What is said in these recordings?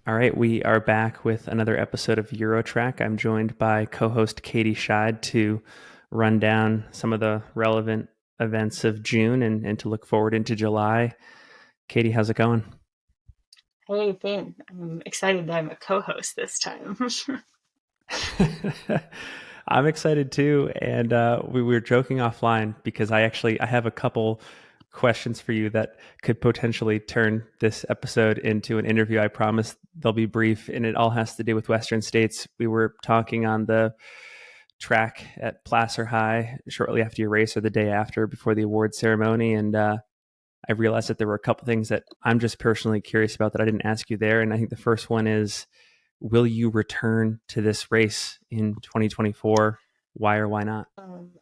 All right, we are back with another episode of Eurotrack. I'm joined by co-host Katie Schide to run down some of the relevant events of June and to look forward into July. Katie, how's it going? Hey, Finn. I'm excited that I'm a co-host this time. I'm excited too, and we were joking offline because I have a couple questions for you that could potentially turn this episode into an interview. I promise they'll be brief, and it all has to do with Western States. We were talking on the track at Placer High shortly after your race or the day after, before the award ceremony, and I realized that there were a couple things that I'm just personally curious about that I didn't ask you there. And I think the first one is, will you return to this race in 2024? Why or why not?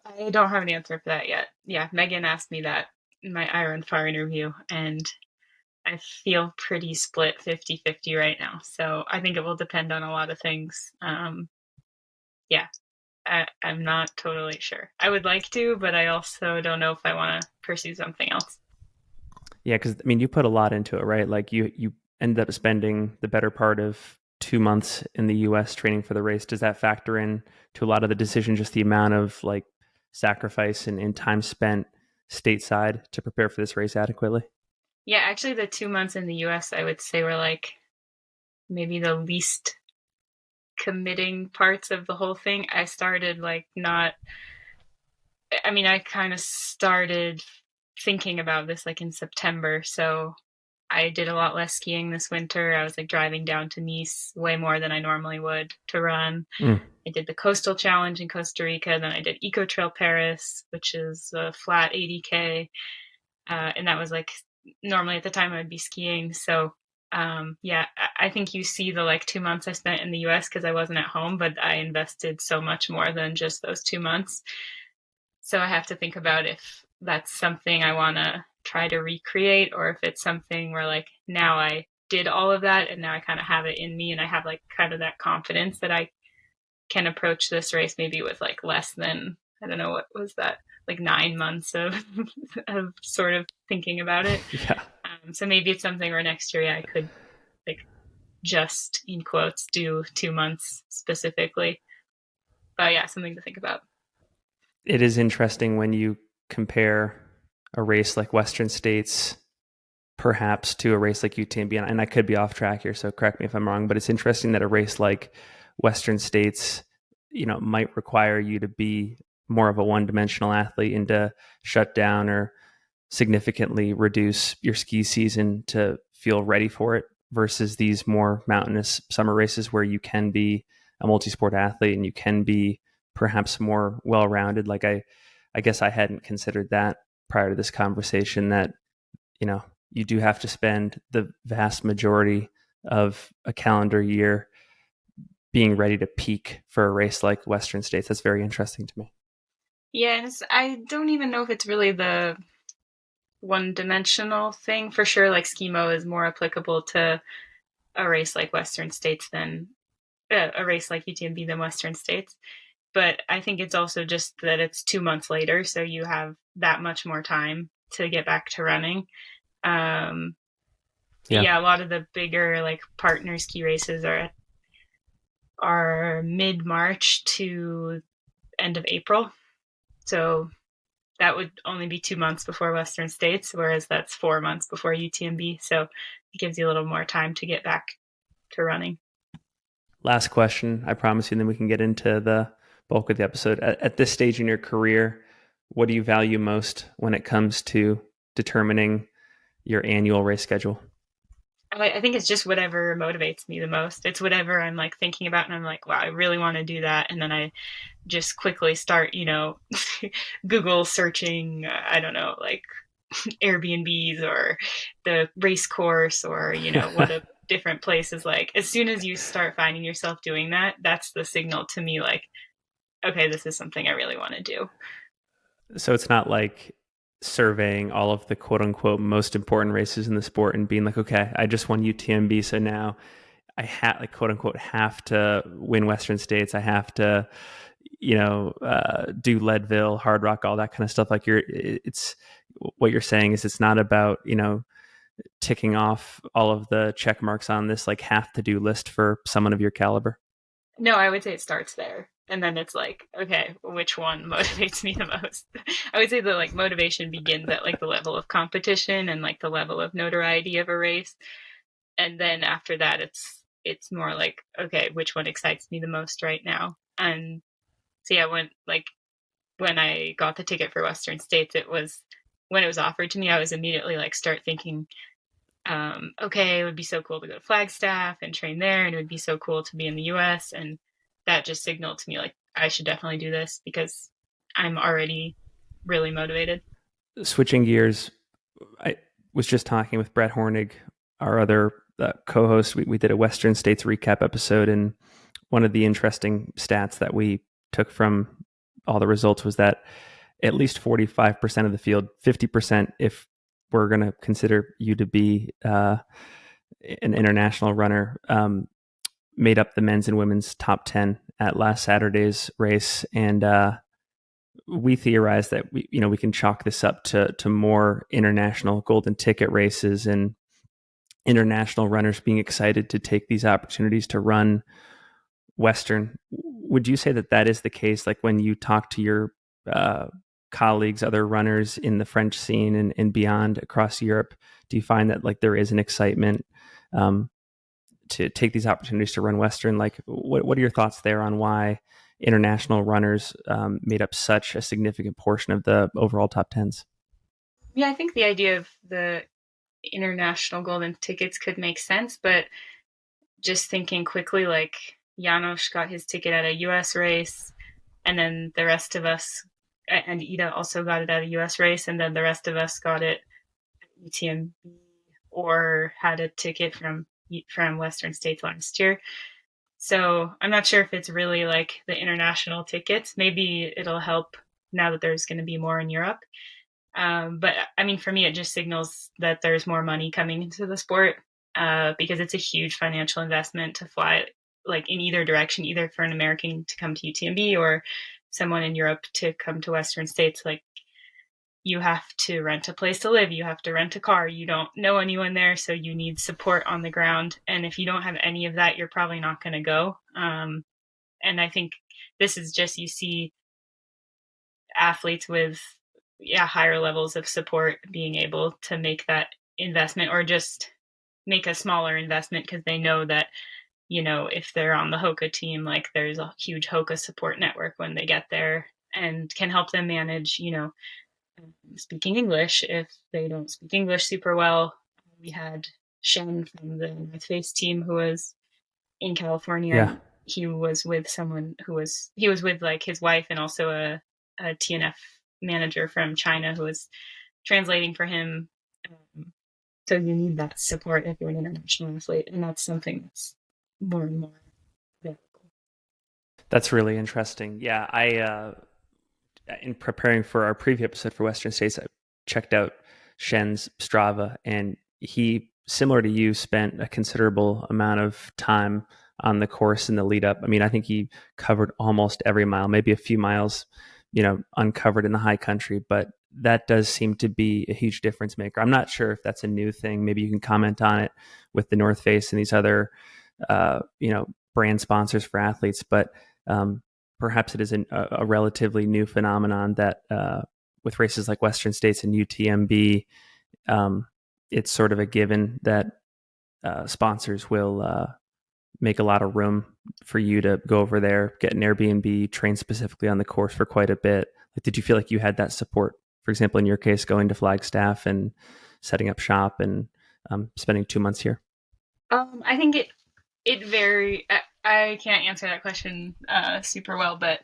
I don't have an answer for that yet. Yeah, Megan asked me that in my Iron Fire interview, and I feel pretty split 50-50 right now. So I think it will depend on a lot of things. Yeah, I'm not totally sure. I would like to, but I also don't know if I want to pursue something else. Yeah, because I mean, you put a lot into it, right? Like you ended up spending the better part of 2 months in the U.S. training for the race. Does that factor in to a lot of the decision, just the amount of like sacrifice and time spent stateside to prepare for this race adequately? Yeah, actually, the 2 months in the US, I would say, were like maybe the least committing parts of the whole thing. I started like not I mean, I kind of started thinking about this like in September. So I did a lot less skiing this winter. I was like driving down to Nice way more than I normally would to run. Mm. I did the Coastal Challenge in Costa Rica. Then I did Eco Trail Paris, which is a flat 80K. And that was like normally at the time I would be skiing. So yeah, I think you see the like 2 months I spent in the US because I wasn't at home, but I invested so much more than just those 2 months. So I have to think about if that's something I want to try to recreate or if it's something where like now I did all of that and now I kind of have it in me and I have like kind of that confidence that I can approach this race maybe with like less than I don't know what was that like 9 months of of sort of thinking about it. Yeah. So maybe it's something where next year yeah, I could like just in quotes do 2 months specifically. But yeah, something to think about. It is interesting when you compare a race like Western States perhaps to a race like UTMB, and I could be off track here, so correct me if I'm wrong, but it's interesting that a race like Western States, might require you to be more of a one-dimensional athlete and to shut down or significantly reduce your ski season to feel ready for it versus these more mountainous summer races where you can be a multi-sport athlete and you can be perhaps more well-rounded. Like I guess I hadn't considered that prior to this conversation, that you know you do have to spend the vast majority of a calendar year being ready to peak for a race like Western States. That's very interesting to me. Yeah, and I don't even know if it's really the one dimensional thing. For sure, like skimo is more applicable to a race like Western States than a race like UTMB than Western States. But I think it's also just that it's 2 months later, so you have that much more time to get back to running. Um, but Yeah. yeah, a lot of the bigger like partner ski races are mid March to end of April. So that would only be 2 months before Western States, whereas that's 4 months before UTMB. So it gives you a little more time to get back to running. Last question, I promise you, and then we can get into the bulk of the episode. At this stage in your career, what do you value most when it comes to determining your annual race schedule? I think it's just whatever motivates me the most. It's whatever I'm like thinking about, and I'm like, wow, I really want to do that. And then I just quickly start, Google searching, I don't know, like Airbnbs or the race course or, what a different place is like. As soon as you start finding yourself doing that, that's the signal to me like, okay, this is something I really want to do. So it's not like surveying all of the quote unquote most important races in the sport and being like, okay, I just won UTMB, so now I like quote unquote have to win Western States. I have to, do Leadville, Hardrock, all that kind of stuff. Like it's what you're saying is it's not about ticking off all of the check marks on this like have to do list for someone of your caliber? No, I would say it starts there. And then it's like, okay, which one motivates me the most? I would say the like motivation begins at like the level of competition and like the level of notoriety of a race. And then after that it's more like, okay, which one excites me the most right now? And so yeah, when I got the ticket for Western States, it was when it was offered to me, I was immediately like start thinking, okay, it would be so cool to go to Flagstaff and train there, and it would be so cool to be in the US. And that just signaled to me like I should definitely do this because I'm already really motivated. Switching gears, I was just talking with Brett Hornig, our other co-host. We did a Western States recap episode, and one of the interesting stats that we took from all the results was that at least 45% of the field, 50% if we're going to consider you to be an international runner, made up the men's and women's top 10 at last Saturday's race. And we theorized that we can chalk this up to more international golden ticket races and international runners being excited to take these opportunities to run Western. Would you say that that is the case? Like when you talk to your colleagues, other runners in the French scene and beyond across Europe, do you find that like there is an excitement um, to take these opportunities to run Western? Like, what are your thoughts there on why international runners made up such a significant portion of the overall top tens? Yeah, I think the idea of the international golden tickets could make sense, but just thinking quickly, like Janos got his ticket at a US race, and then the rest of us, and Ida also got it at a US race, and then the rest of us got it at UTMB or had a ticket from Western States last year. So I'm not sure if it's really like the international tickets. Maybe it'll help now that there's going to be more in Europe. But I mean, for me, it just signals that there's more money coming into the sport because it's a huge financial investment to fly like in either direction, either for an American to come to UTMB or someone in Europe to come to Western States. Like you have to rent a place to live, you have to rent a car, you don't know anyone there, so you need support on the ground. And if you don't have any of that, you're probably not going to go. And I think this is just you see athletes with higher levels of support being able to make that investment or just make a smaller investment because they know that if they're on the Hoka team, like there's a huge Hoka support network when they get there and can help them manage speaking English if they don't speak English super well. We had Shen from the North Face team who was in California, Yeah, and he was with someone he was with like his wife and also a TNF manager from China who was translating for him. So you need that support if you're an international athlete, and that's something that's more and more available. that's really interesting. Yeah, I in preparing for our preview episode for Western States, I checked out Shen's Strava, and he, similar to you, spent a considerable amount of time on the course in the lead up. I mean, I think he covered almost every mile, maybe a few miles, uncovered in the high country, but that does seem to be a huge difference maker. I'm not sure if that's a new thing. Maybe you can comment on it with the North Face and these other, brand sponsors for athletes, but perhaps it is a relatively new phenomenon that with races like Western States and UTMB, it's sort of a given that sponsors will make a lot of room for you to go over there, get an Airbnb, train specifically on the course for quite a bit. Like, did you feel like you had that support? For example, in your case, going to Flagstaff and setting up shop and spending 2 months here. I think it very. I can't answer that question super well, but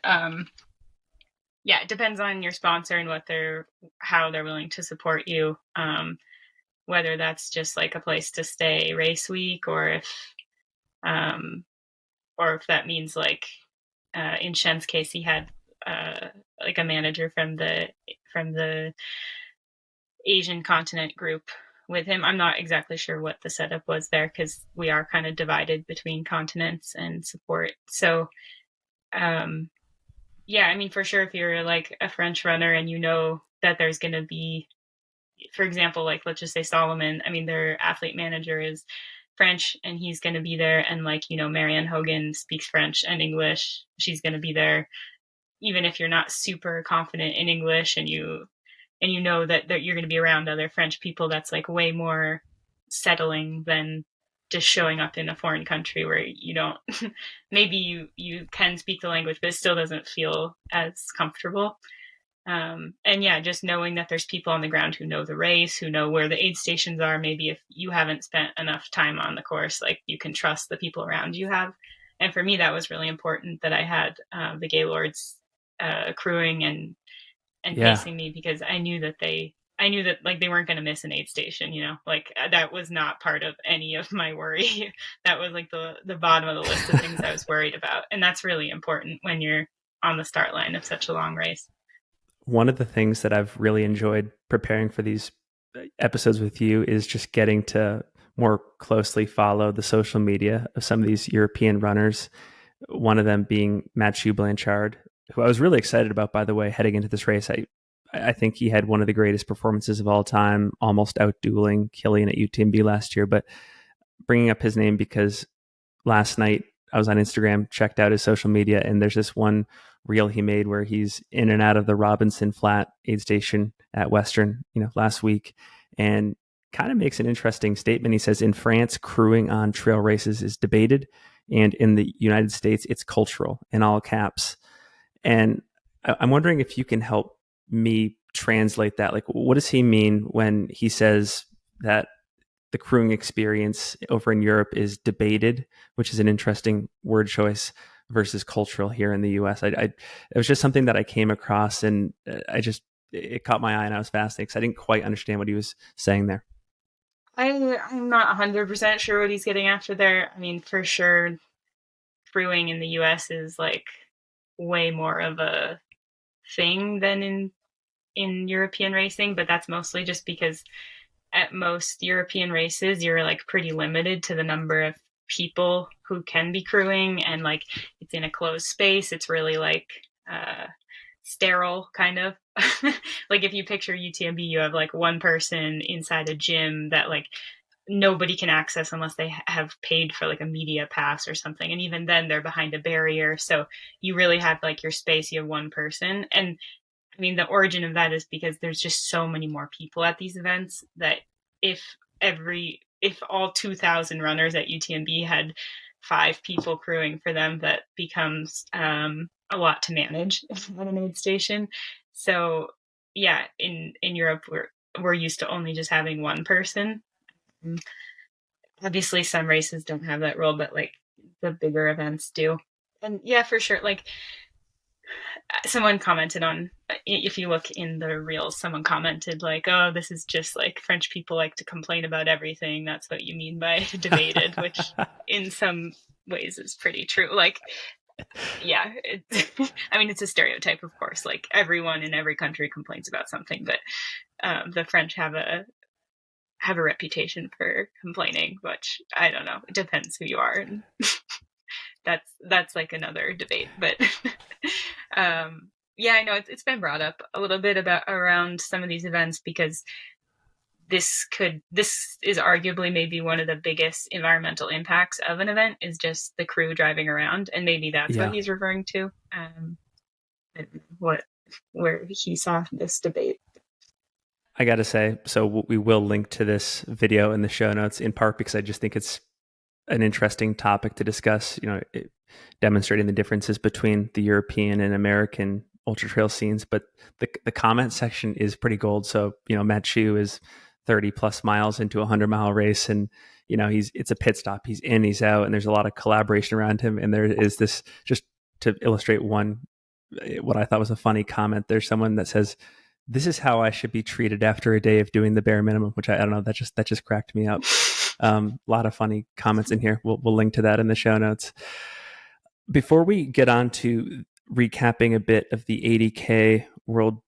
yeah, it depends on your sponsor and how they're willing to support you. Whether that's just like a place to stay race week, um, or if that means like in Shen's case, he had like a manager from the Asian continent group with him. I'm not exactly sure what the setup was there because we are kind of divided between continents and support. So, um, yeah, I mean, for sure, if you're like a French runner and you know that there's going to be for example, like let's just say Solomon, I mean, their athlete manager is French and he's going to be there. And like, Marianne Hogan speaks French and English. She's going to be there. Even if you're not super confident in English and you know that you're going to be around other French people, that's like way more settling than just showing up in a foreign country where you don't maybe you can speak the language, but it still doesn't feel as comfortable. And yeah, just knowing that there's people on the ground who know the race, who know where the aid stations are. Maybe if you haven't spent enough time on the course, like you can trust the people around you have. And for me, that was really important that I had the Gaylords crewing and Yeah. pacing me, because I knew that like they weren't going to miss an aid station, like that was not part of any of my worry. That was like the bottom of the list of things I was worried about. And that's really important when you're on the start line of such a long race. One of the things that I've really enjoyed preparing for these episodes with you is just getting to more closely follow the social media of some of these European runners. One of them being Mathieu Blanchard, who I was really excited about, by the way, heading into this race. I think he had one of the greatest performances of all time, almost outdueling Killian at UTMB last year. But bringing up his name because last night I was on Instagram, checked out his social media, and there's this one reel he made where he's in and out of the Robinson Flat aid station at Western, last week, and kind of makes an interesting statement. He says, in France, crewing on trail races is debated, and in the United States, it's cultural, in all caps. And I'm wondering if you can help me translate that. Like, what does he mean when he says that the crewing experience over in Europe is debated, which is an interesting word choice, versus cultural here in the US? It was just something that I came across, and it caught my eye, and I was fascinated because I didn't quite understand what he was saying there. I'm not 100% sure what he's getting after there. I mean, for sure, brewing in the US is like way more of a thing than in European racing, but that's mostly just because at most European races, you're like pretty limited to the number of people who can be crewing, and like it's in a closed space. It's really like sterile, kind of. Like if you picture UTMB, you have like one person inside a gym that like nobody can access unless they have paid for like a media pass or something, and even then they're behind a barrier, so you really have like your space. You have one person. And I mean, the origin of that is because there's just so many more people at these events that if if all 2,000 runners at UTMB had 5 people crewing for them, that becomes a lot to manage at an aid station. So yeah, in Europe, we're used to only just having one person. Obviously, some races don't have that rule, but like the bigger events do. And yeah, for sure, like someone commented on, if you look in the reels, someone commented like, oh, this is just like French people like to complain about everything, that's what you mean by debated, which in some ways is pretty true. Like, yeah, I mean, it's a stereotype, of course, like everyone in every country complains about something, but the French have a reputation for complaining, which I don't know, it depends who you are, and that's like another debate. But yeah, I know it's been brought up a little bit about around some of these events, because this is arguably maybe one of the biggest environmental impacts of an event, is just the crew driving around, and maybe that's what Yeah. he's referring to. What Where he saw this debate. I got to say, so we will link to this video in the show notes, in part because I just think it's an interesting topic to discuss, demonstrating the differences between the European and American ultra trail scenes. But the comment section is pretty gold. So, Matt Chu is 30 plus miles into a 100-mile race, and, it's a pit stop. He's in, he's out, and there's a lot of collaboration around him. And there is this, just to illustrate what I thought was a funny comment. There's someone that says, "This is how I should be treated after a day of doing the bare minimum," which I don't know. That just cracked me up. A lot of funny comments in here. We'll link to that in the show notes. Before we get on to recapping a bit of the 80K World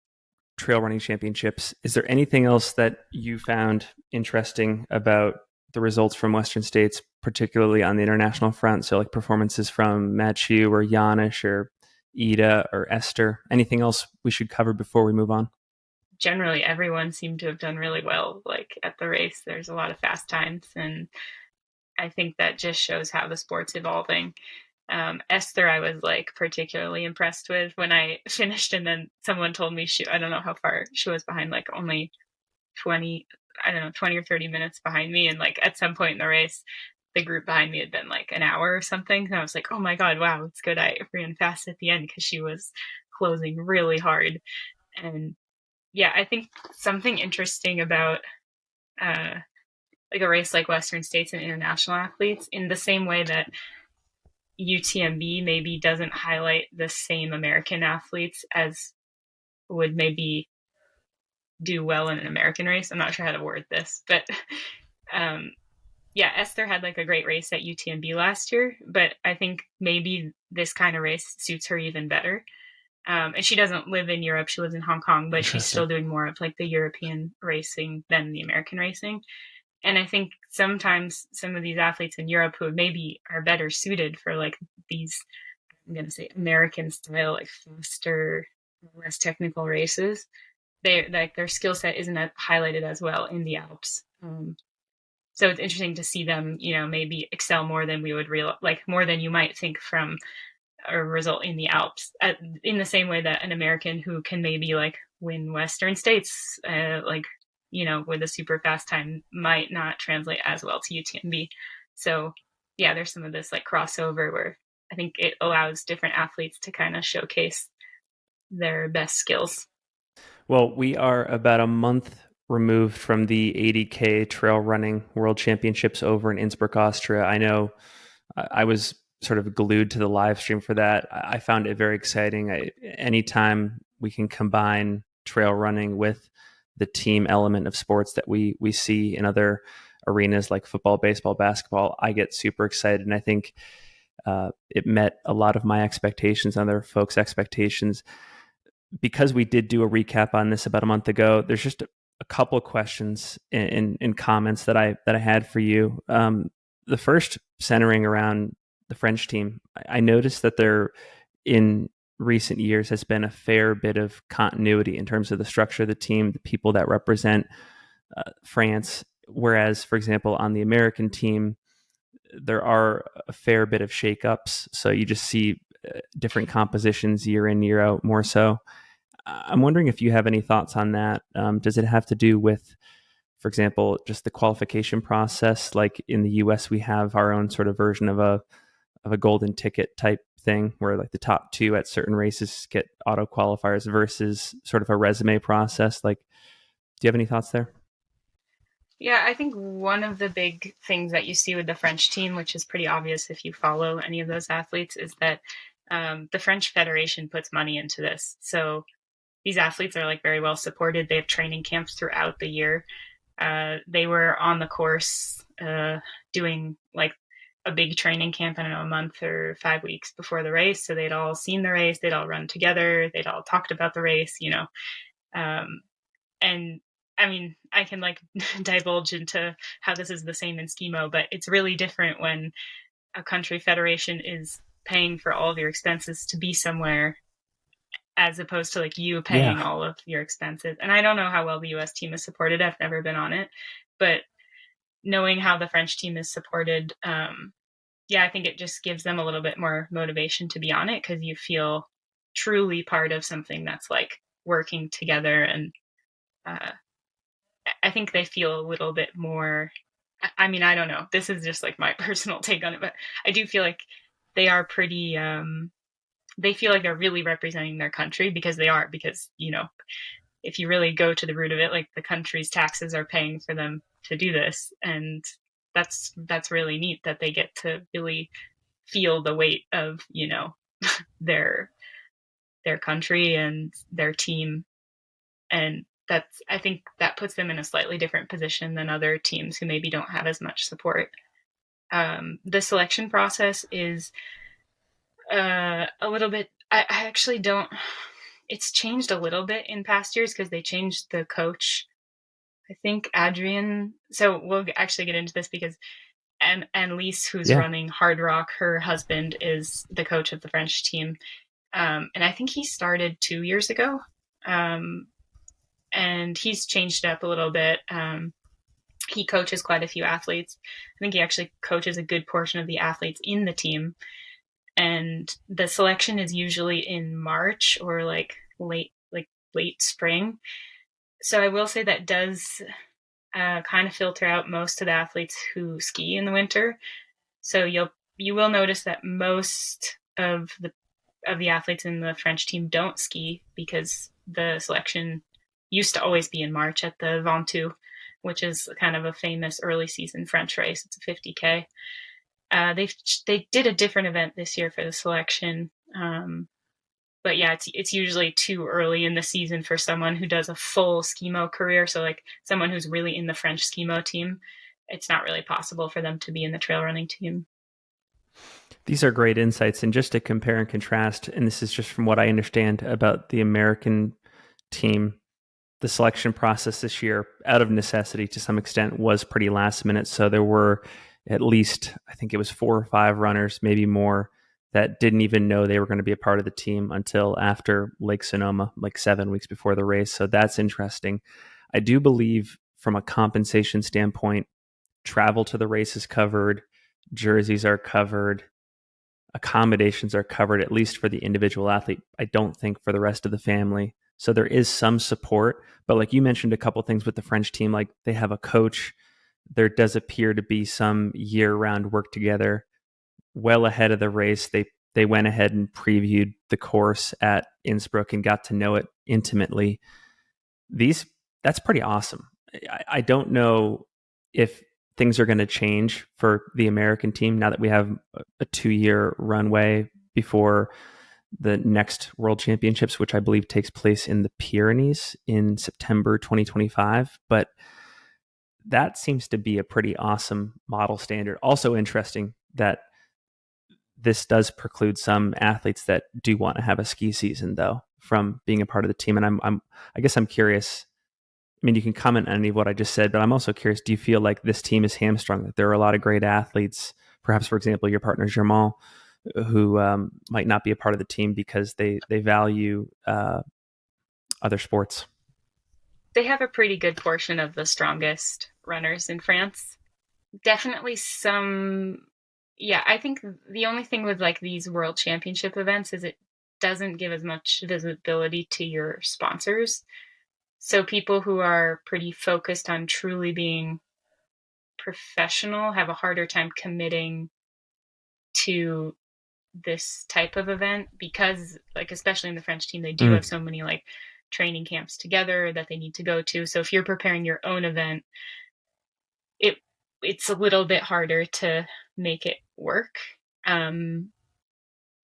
Trail Running Championships, is there anything else that you found interesting about the results from Western States, particularly on the international front? So like performances from Mathieu or Janis or Ida or Esther. Anything else we should cover before we move on? generally everyone seemed to have done really well. Like at the race, there's a lot of fast times, and I think that just shows how the sport's evolving. Esther, I was like particularly impressed with when I finished, and then someone told me I don't know how far she was behind, like only 20, I don't know, 20 or 30 minutes behind me. And like at some point in the race, the group behind me had been like an hour or something. And I was like, oh my God, wow, it's good I ran fast at the end because she was closing really hard. And yeah, I think something interesting about uh, like a race like Western States and international athletes, in the same way that UTMB maybe doesn't highlight the same American athletes as would maybe do well in an American race. I'm not sure how to word this, but um, yeah, Esther had like a great race at UTMB last year, but I think maybe this kind of race suits her even better. And she doesn't live in Europe; she lives in Hong Kong, but she's Interesting. still doing more of like the European racing than the American racing. And I think sometimes some of these athletes in Europe who maybe are better suited for like these, I'm going to say American style, like faster, less technical races, they like their skill set isn't highlighted as well in the Alps. So it's interesting to see them, maybe excel more than we would like more than you might think from a result in the Alps. In the same way that an American who can maybe like win Western States, like with a super fast time, might not translate as well to UTMB. So yeah, there's some of this like crossover where I think it allows different athletes to kind of showcase their best skills. Well, we are about a month removed from the 80K trail running world championships over in Innsbruck, Austria. I know I was sort of glued to the live stream for that. I found it very exciting. Anytime we can combine trail running with the team element of sports that we see in other arenas like football, baseball, basketball, I get super excited. And I think it met a lot of my expectations and other folks' expectations. Because we did do a recap on this about a month ago, there's just a couple of questions in comments that I had for you. The first centering around the French team. I noticed that there in recent years has been a fair bit of continuity in terms of the structure of the team, the people that represent France. Whereas, for example, on the American team, there are a fair bit of shakeups. So you just see different compositions year in, year out more so. I'm wondering if you have any thoughts on that. Does it have to do with, for example, just the qualification process? Like in the US, we have our own sort of version of a golden ticket type thing where like the top two at certain races get auto qualifiers versus sort of a resume process. Like, do you have any thoughts there? Yeah, I think one of the big things that you see with the French team, which is pretty obvious if you follow any of those athletes, is that the French Federation puts money into this. So these athletes are like very well supported. They have training camps throughout the year. They were on the course doing like a big training camp, I don't know, a month or 5 weeks before the race. So they'd all seen the race, they'd all run together, they'd all talked about the race. Um, and I mean, I can like divulge into how this is the same in skimo, but it's really different when a country federation is paying for all of your expenses to be somewhere as opposed to like you paying Yeah. all of your expenses. And I don't know how well the US team is supported. I've never been on it, but knowing how the French team is supported, yeah, I think it just gives them a little bit more motivation to be on it because you feel truly part of something that's like working together. And uh, I think they feel a little bit more. I mean, I don't know. This is just like my personal take on it, but I do feel like they are pretty. They feel like they're really representing their country because they are. Because if you really go to the root of it, like the country's taxes are paying for them to do this, and that's really neat that they get to really feel the weight of their their country and their team. And that's, I think that puts them in a slightly different position than other teams who maybe don't have as much support. The selection process is a little bit, I actually don't, it's changed a little bit in past years because they changed the coach. I think Adrian, so we'll actually get into this because Annelise, who's Yeah. running Hardrock, her husband is the coach of the French team. And I think he started 2 years ago. Um, and he's changed it up a little bit. He coaches quite a few athletes. I think he actually coaches a good portion of the athletes in the team. And the selection is usually in March or late spring. So I will say that does kind of filter out most of the athletes who ski in the winter. So you will notice that most of the athletes in the French team don't ski because the selection used to always be in March at the Ventoux, which is kind of a famous early season French race. It's a 50K. They did a different event this year for the selection, but yeah, it's usually too early in the season for someone who does a full skimo career. So like someone who's really in the French skimo team, it's not really possible for them to be in the trail running team. These are great insights. And just to compare and contrast, and this is just from what I understand about the American team, the selection process this year, out of necessity to some extent, was pretty last minute. So there were at least, I think it was 4 or 5 runners, maybe more, that didn't even know they were going to be a part of the team until after Lake Sonoma, like 7 weeks before the race. So that's interesting. I do believe from a compensation standpoint, travel to the race is covered, jerseys are covered, accommodations are covered, at least for the individual athlete. I don't think for the rest of the family. So there is some support. But like you mentioned a couple things with the French team, like they have a coach. There does appear to be some year-round work together. Well ahead of the race, they went ahead and previewed the course at Innsbruck and got to know it intimately. That's pretty awesome. I don't know if things are going to change for the American team now that we have a 2-year runway before the next World Championships, which I believe takes place in the Pyrenees in September 2025. But that seems to be a pretty awesome model standard. Also interesting that this does preclude some athletes that do want to have a ski season, though, from being a part of the team. And I guess I'm curious. I mean, you can comment on any of what I just said, but I'm also curious, do you feel like this team is hamstrung, that there are a lot of great athletes, perhaps, for example, your partner, Jamal, who might not be a part of the team because they value other sports? They have a pretty good portion of the strongest runners in France. Definitely some. Yeah, I think the only thing with like these world championship events is it doesn't give as much visibility to your sponsors. So people who are pretty focused on truly being professional have a harder time committing to this type of event because like especially in the French team they do have so many like training camps together that they need to go to. So if you're preparing your own event, it it's a little bit harder to make it work. Um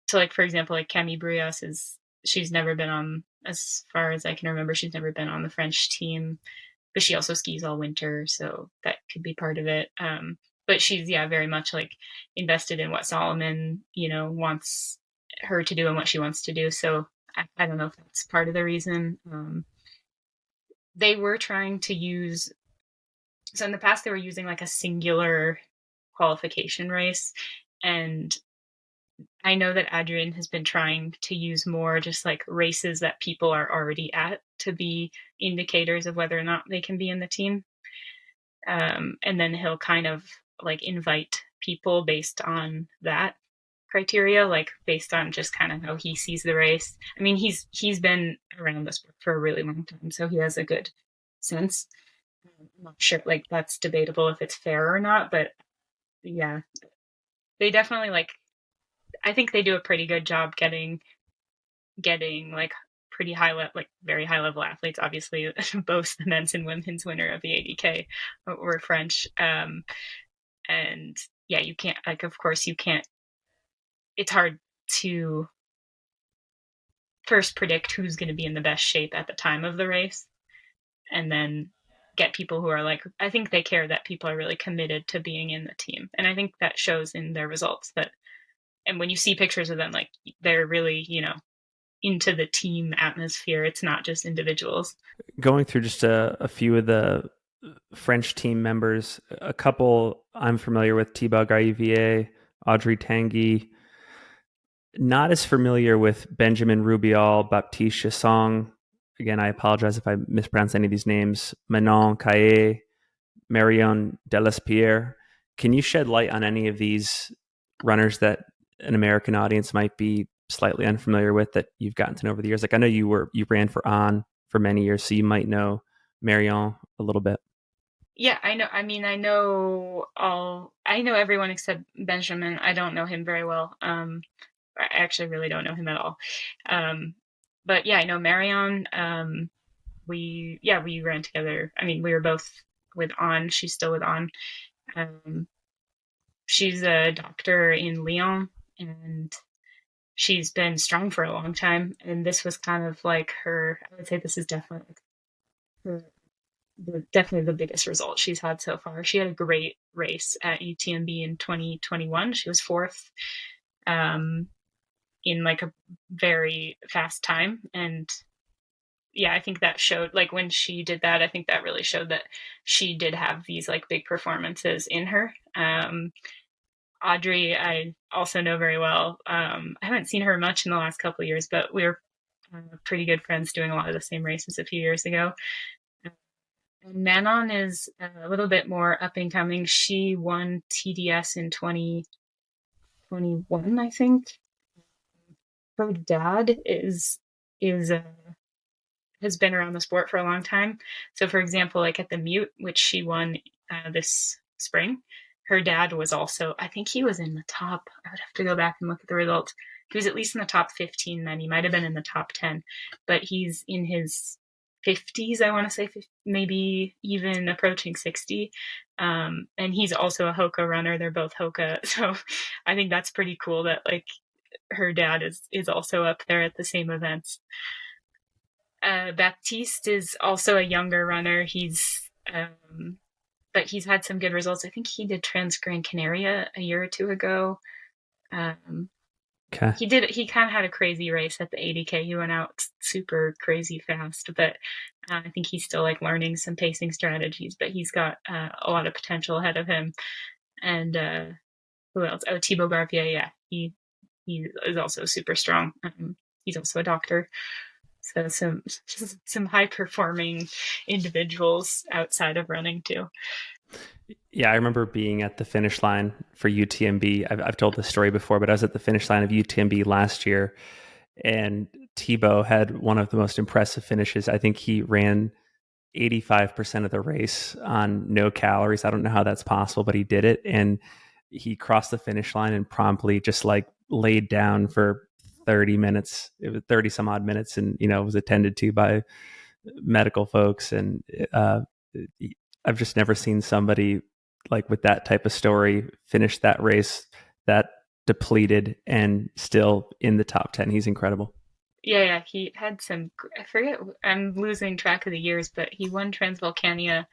so like for example, like Camille Bruyas she's never been on, as far as I can remember, she's never been on the French team, but she also skis all winter, so that could be part of it. But she's very much like invested in what Solomon wants her to do and what she wants to do. So I don't know if that's part of the reason. They were trying to use, so in the past they were using like a singular qualification race, and I know that Adrian has been trying to use more just like races that people are already at to be indicators of whether or not they can be in the team. And then he'll kind of like invite people based on that criteria, like based on just kind of how he sees the race. I mean, he's been around the sport for a really long time, so he has a good sense. I'm not sure, like that's debatable if it's fair or not, but yeah, they definitely like. I think they do a pretty good job getting like pretty high level, like very high level athletes. Obviously, both the men's and women's winner of the 80K were French. And yeah, you can't, like, of course, you can't. It's hard to first predict who's going to be in the best shape at the time of the race, and then get people who are like. I think they care that people are really committed to being in the team, and I think that shows in their results. And when you see pictures of them, like they're really, into the team atmosphere. It's not just individuals. Going through just a few of the French team members, a couple I'm familiar with: Thibaut Gaivier, Audrey Tanguy. Not as familiar with Benjamin Rubial, Baptiste Chassong, again, I apologize if I mispronounce any of these names. Manon Caillet, Marion Delespierre. Can you shed light on any of these runners that an American audience might be slightly unfamiliar with that you've gotten to know over the years? Like I know you ran for On for many years, so you might know Marion a little bit. Yeah, I know. I mean, I know everyone except Benjamin. I don't know him very well. I actually really don't know him at all. Um, but yeah, I know Marion. We ran together. I mean, we were both with On. She's still with On. Um, she's a doctor in Lyon, and she's been strong for a long time. And this was kind of like her. I would say this is definitely her definitely the biggest result she's had so far. She had a great race at UTMB in 2021. She was fourth um, in like a very fast time. And yeah, I think that showed, like when she did that, I think that really showed that she did have these like big performances in her. Audrey, I also know very well. I haven't seen her much in the last couple of years, but we were pretty good friends doing a lot of the same races a few years ago. Manon is a little bit more up and coming. She won TDS in 2021, I think. Her dad is has been around the sport for a long time. So, for example, like at the Mute, which she won this spring, her dad was also. I think he was in the top. I would have to go back and look at the results. He was at least in the top 15. Then he might have been in the top 10, but he's in his 50s. I want to say maybe even approaching 60. And he's also a Hoka runner. They're both Hoka, so I think that's pretty cool that like her dad is also up there at the same events. Baptiste is also a younger runner. But he's had some good results. I think he did Trans Gran Canaria a year or two ago. Um, Okay. he kind of had a crazy race at the 80K. He went out super crazy fast, but I think he's still like learning some pacing strategies. But he's got a lot of potential ahead of him. And who else? Oh, Thibaut Barbier. Yeah, he is also super strong. He's also a doctor. So some high performing individuals outside of running too. Yeah, I remember being at the finish line for UTMB. I've told this story before, but I was at the finish line of UTMB last year, and Thibaut had one of the most impressive finishes. I think he ran 85% of the race on no calories. I don't know how that's possible, but he did it. And he crossed the finish line and promptly just like laid down for 30 minutes. It was 30 some odd minutes and, was attended to by medical folks. And I've just never seen somebody like with that type of story finish that race that depleted and still in the top 10. He's incredible. Yeah, he had some. I forget. I'm losing track of the years, but he won Transvolcania.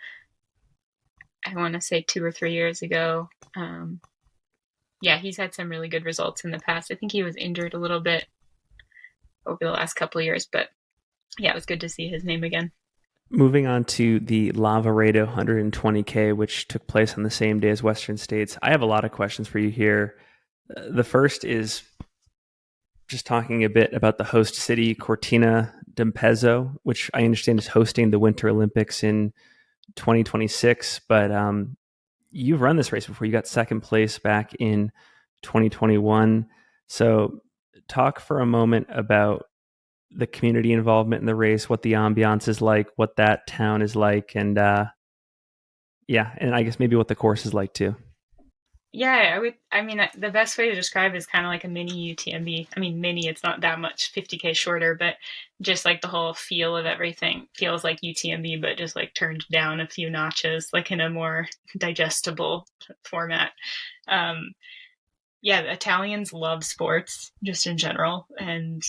I want to say 2 or 3 years ago. Yeah, he's had some really good results in the past. I think he was injured a little bit over the last couple of years, but yeah, it was good to see his name again. Moving on to the Lavaredo 120K, which took place on the same day as Western States. I have a lot of questions for you here. The first is just talking a bit about the host city, Cortina d'Ampezzo, which I understand is hosting the Winter Olympics in 2026. But you've run this race before. You got second place back in 2021. So talk for a moment about the community involvement in the race, what the ambiance is like, what that town is like, and and I guess maybe what the course is like too. Yeah, I would. I mean, the best way to describe it is kind of like a mini UTMB. I mean, mini. It's not that much, 50K shorter, but just like the whole feel of everything feels like UTMB, but just like turned down a few notches, like in a more digestible format. Um, yeah, Italians love sports just in general, and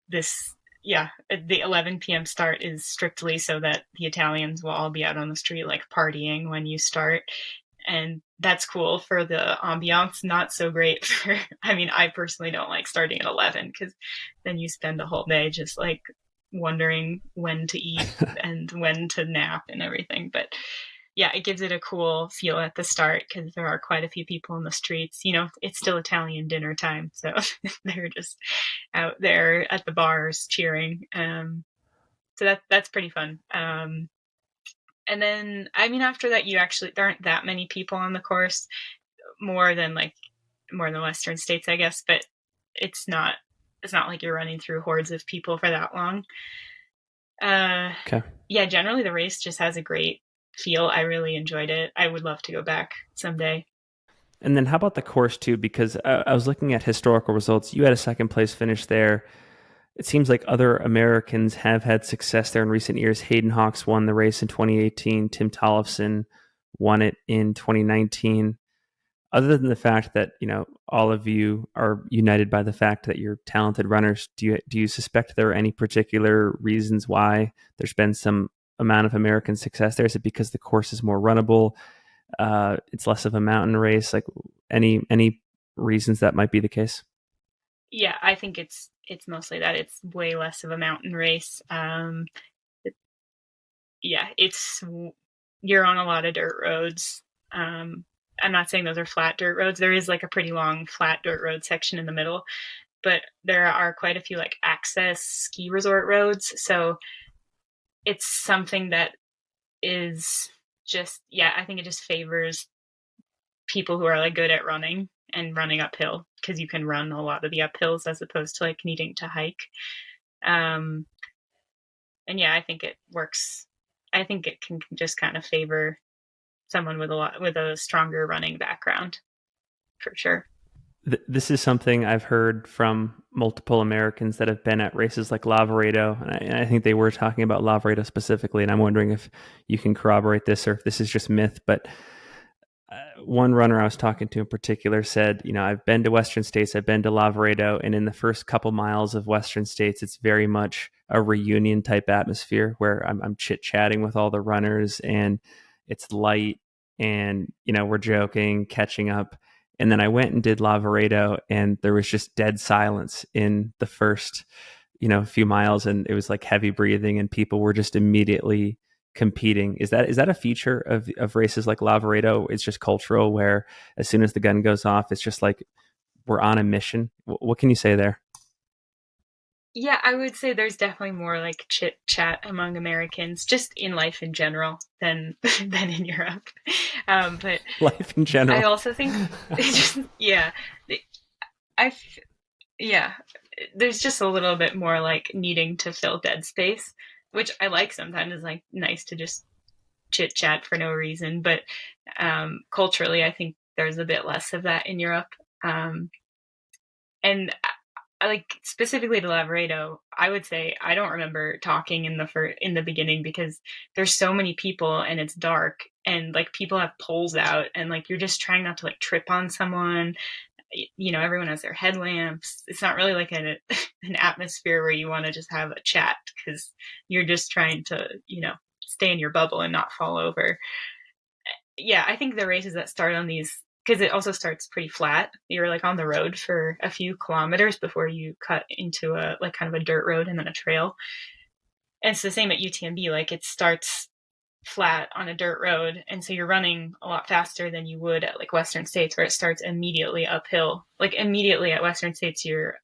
this yeah, the 11 p.m. start is strictly so that the Italians will all be out on the street like partying when you start. And that's cool for the ambiance, not so great for, I mean, I personally don't like starting at 11 because then you spend the whole day just like wondering when to eat and when to nap and everything. But yeah, it gives it a cool feel at the start because there are quite a few people in the streets. It's still Italian dinner time, so they're just out there at the bars cheering. So that's pretty fun. And then, I mean, after that, there aren't that many people on the course, more than like more than Western states, I guess. But it's not it's not like you're running through hordes of people for that long. Uh, Okay. yeah, generally the race just has a great feel. I really enjoyed it. I would love to go back someday. And then how about the course too? Because I was looking at historical results. You had a second place finish there. It seems like other Americans have had success there in recent years. Hayden Hawks won the race in 2018. Tim Tollefson won it in 2019. Other than the fact that all of you are united by the fact that you're talented runners, do you suspect there are any particular reasons why there's been some amount of American success there? Is it because the course is more runnable? It's less of a mountain race. Like any reasons that might be the case? Yeah, I think it's mostly that it's way less of a mountain race. It- yeah, it's you're on a lot of dirt roads. I'm not saying those are flat dirt roads. There is like a pretty long flat dirt road section in the middle, but there are quite a few like access ski resort roads. So it's something that is just, yeah, I think it just favors people who are like good at running and running uphill, because you can run a lot of the uphills as opposed to like needing to hike. Um, and yeah, I think it works. I think it can just kind of favor someone with a stronger running background for sure. This is something I've heard from multiple Americans that have been at races like Lavaredo, and I think they were talking about Lavaredo specifically. And I'm wondering if you can corroborate this or if this is just myth. But one runner I was talking to in particular said, I've been to Western States, I've been to Lavaredo, and in the first couple miles of Western States, it's very much a reunion type atmosphere where I'm chit chatting with all the runners, and it's light, and we're joking, catching up. And then I went and did Lavaredo, and there was just dead silence in the first, few miles, and it was like heavy breathing, and people were just immediately competing. Is that a feature of races like Lavaredo? It's just cultural, where as soon as the gun goes off, it's just like we're on a mission. What can you say there? Yeah, I would say there's definitely more like chit chat among Americans, just in life in general, than than in Europe. But Life in I general. also think just, yeah, I yeah, there's just a little bit more like needing to fill dead space, which I like sometimes. Is like nice to just chit chat for no reason, but culturally, I think there's a bit less of that in Europe. Um, and I like specifically to Lavaredo, I would say I don't remember talking in the beginning, because there's so many people and it's dark, and like people have poles out, and like you're just trying not to like trip on someone. Everyone has their headlamps. It's not really like an atmosphere where you want to just have a chat, because you're just trying to stay in your bubble and not fall over. Yeah, I think the races that start on these, because it also starts pretty flat. You're like on the road for a few kilometers before you cut into a like kind of a dirt road and then a trail. And it's the same at UTMB. Like it starts flat on a dirt road, and so you're running a lot faster than you would at like Western States, where it starts immediately uphill. Like immediately at Western States, you're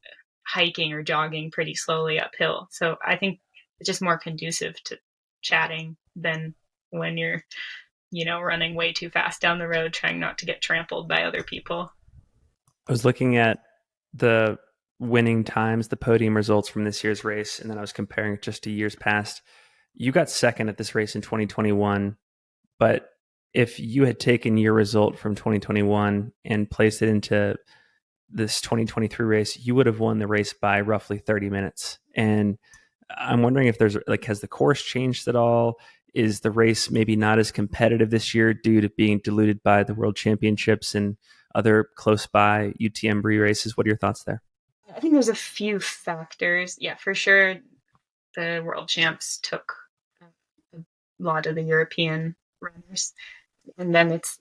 hiking or jogging pretty slowly uphill. So I think it's just more conducive to chatting than when you're running way too fast down the road, trying not to get trampled by other people. I was looking at the winning times, the podium results from this year's race, and then I was comparing it just to years past. You got second at this race in 2021, but if you had taken your result from 2021 and placed it into this 2023 race, you would have won the race by roughly 30 minutes. And I'm wondering if there's like, has the course changed at all? Is the race maybe not as competitive this year due to being diluted by the World Championships and other close by UTMB races? What are your thoughts there? I think there's a few factors. Yeah, for sure, the world champs took a lot of the European runners, and then it's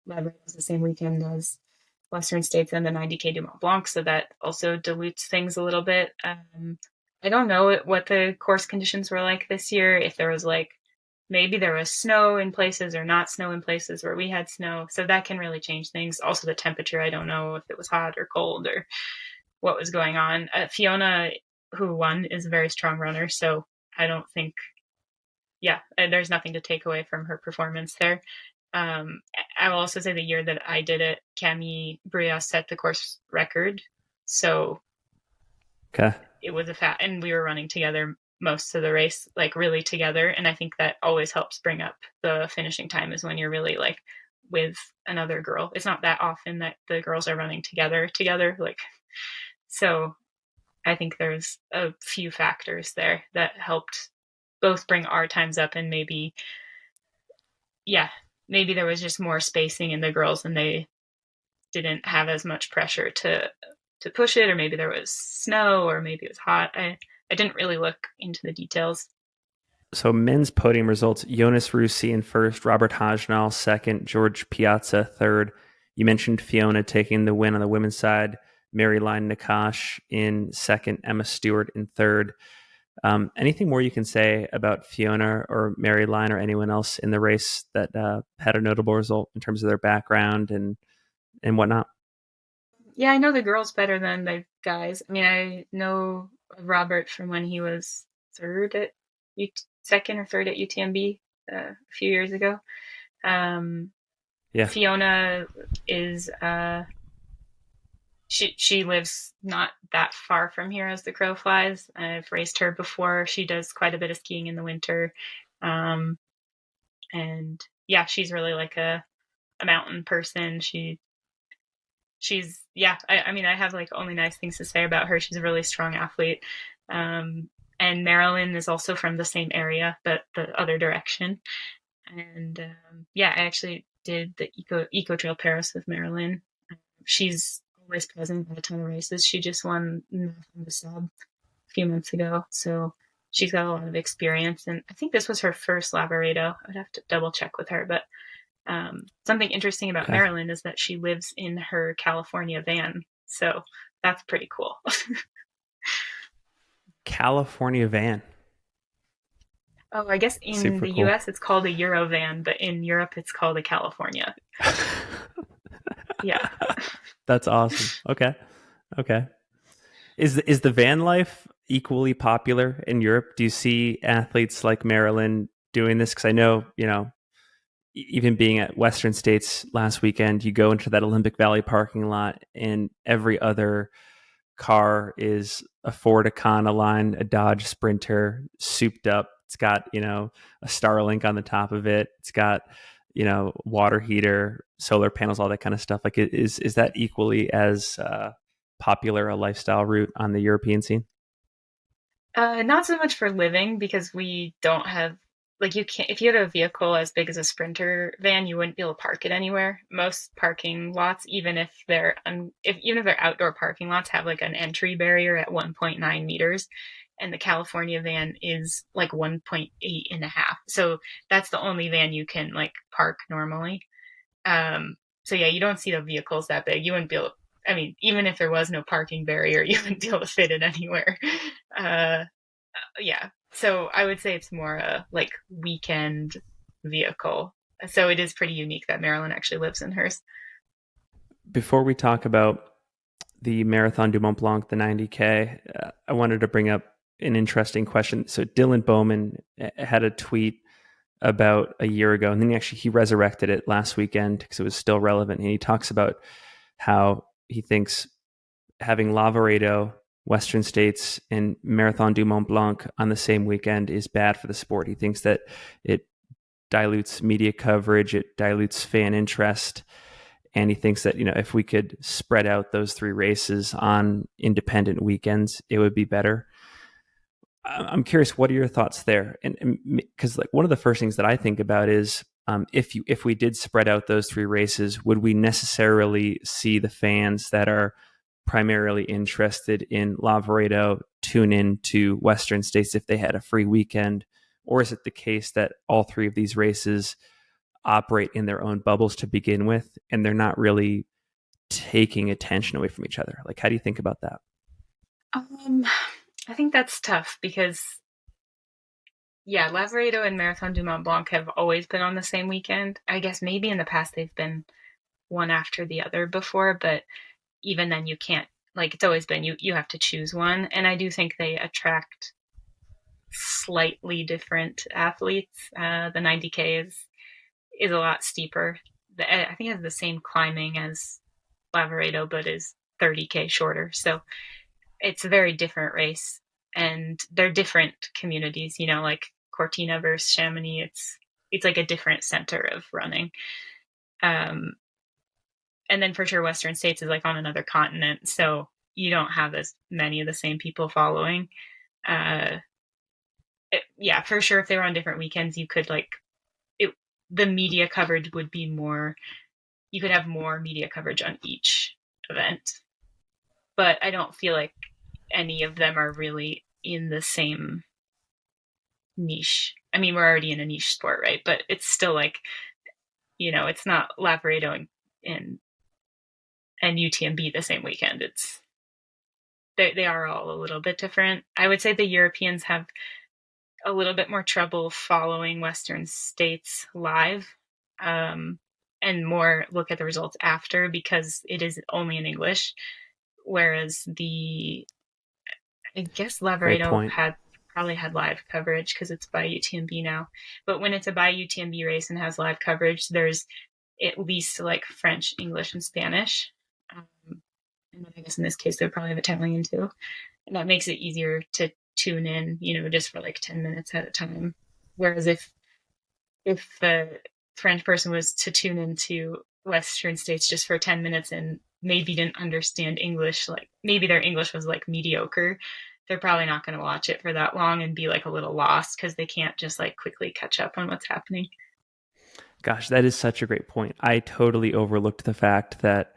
Lavaredo the same weekend as Western States and the 90K du Mont Blanc, so that also dilutes things a little bit. I don't know what the course conditions were like this year. If there was like maybe there was snow in places or not snow in places where we had snow, so that can really change things. Also, the temperature. I don't know if it was hot or cold or what was going on. Fiona, who won, is a very strong runner, so I don't think, yeah, there's nothing to take away from her performance there. Um, I will also say the year that I did it, Camille Bria set the course record. So Okay. it was and we were running together most of the race, like really together. And I think that always helps bring up the finishing time, is when you're really like with another girl. It's not that often that the girls are running together. Like, so I think there's a few factors there that helped both bring our times up, and maybe, yeah, maybe there was just more spacing in the girls and they didn't have as much pressure to push it, or maybe there was snow, or maybe it was hot. I didn't really look into the details. So men's podium results: Jonas Russi in first, Robert Hajnal second, George Piazza third. You mentioned Fiona taking the win on the women's side, Maryline Nakash in second, Emma Stewart in third. Anything more you can say about Fiona or Maryline or anyone else in the race that had a notable result in terms of their background and whatnot? Yeah, I know the girls better than the guys. I mean, I know Robert from when he was third at second or third at UTMB a few years ago. Um, Yeah. Fiona is she lives not that far from here as the crow flies. I've raced her before. She does quite a bit of skiing in the winter, um, and yeah, she's really like a mountain person. She's yeah. I mean, I have like only nice things to say about her. She's a really strong athlete. Um, and Marilyn is also from the same area, but the other direction. And yeah, I actually did the Eco Trail Paris with Marilyn. She's always present at a ton of races. She just won the sub a few months ago, so she's got a lot of experience. And I think this was her first Lavaredo. I'd have to double check with her, but something interesting about Okay. Marilyn is that she lives in her California van, so that's pretty cool. California van. Oh, I guess in Super the cool. US it's called a Eurovan, but in Europe it's called a California. Yeah. That's awesome. Okay. Okay. Is the van life equally popular in Europe? Do you see athletes like Marilyn doing this? Because I know, even being at Western States last weekend, you go into that Olympic Valley parking lot, and every other car is a Ford Econoline, a Dodge Sprinter, souped up. It's got, a Starlink on the top of it. It's got, water heater, solar panels, all that kind of stuff. Like, is that equally as popular a lifestyle route on the European scene? Not so much for living, because we don't have, like, you can't, if you had a vehicle as big as a Sprinter van, you wouldn't be able to park it anywhere. Most parking lots, even if they're outdoor parking lots, have like an entry barrier at 1.9 meters, and the California van is like 1.8 and a half. So that's the only van you can like park normally. So yeah, you don't see the vehicles that big. You wouldn't be able. I mean, even if there was no parking barrier, you wouldn't be able to fit it anywhere. Uh, yeah. So I would say it's more a like weekend vehicle. So it is pretty unique that Marilyn actually lives in hers. Before we talk about the Marathon du Mont Blanc, the 90K, I wanted to bring up an interesting question. So Dylan Bowman had a tweet about a year ago, and then he resurrected it last weekend because it was still relevant. And he talks about how he thinks having Lavaredo, Western States, and Marathon du Mont Blanc on the same weekend is bad for the sport. He thinks that it dilutes media coverage, it dilutes fan interest, and he thinks that if we could spread out those three races on independent weekends, it would be better. I'm curious, what are your thoughts there? And because like one of the first things that I think about is if we did spread out those three races, would we necessarily see the fans that are primarily interested in Lavaredo tune in to Western States if they had a free weekend? Or is it the case that all three of these races operate in their own bubbles to begin with, and they're not really taking attention away from each other? Like, how do you think about that? Um, I think that's tough because, yeah, Lavaredo and Marathon du Mont Blanc have always been on the same weekend. I guess maybe in the past they've been one after the other before, but even then you can't, like, it's always been you have to choose one. And I do think they attract slightly different athletes. The 90K is a lot steeper. I think it has the same climbing as Lavaredo, but is 30K shorter. So it's a very different race, and they're different communities. Like Cortina versus Chamonix. It's like a different center of running. Um, and then for sure, Western States is like on another continent, so you don't have as many of the same people following. Uh, yeah, for sure. If they were on different weekends, you could like it. The media coverage would be more. You could have more media coverage on each event, but I don't feel like any of them are really in the same niche. I mean, we're already in a niche sport, right? But it's still like, it's not Lavaredo and and UTMB the same weekend. They are all a little bit different. I would say the Europeans have a little bit more trouble following Western States live, and more look at the results after because it is only in English. Whereas I guess Great Lavaredo point. probably had live coverage because it's by UTMB now. But when it's a by UTMB race and has live coverage, there's at least like French, English, and Spanish. And then I guess in this case, they'll probably have Italian too. And that makes it easier to tune in, just for like 10 minutes at a time. Whereas if the French person was to tune into Western States just for 10 minutes and maybe didn't understand English, like maybe their English was like mediocre, they're probably not going to watch it for that long and be like a little lost because they can't just like quickly catch up on what's happening. Gosh, that is such a great point. I totally overlooked the fact that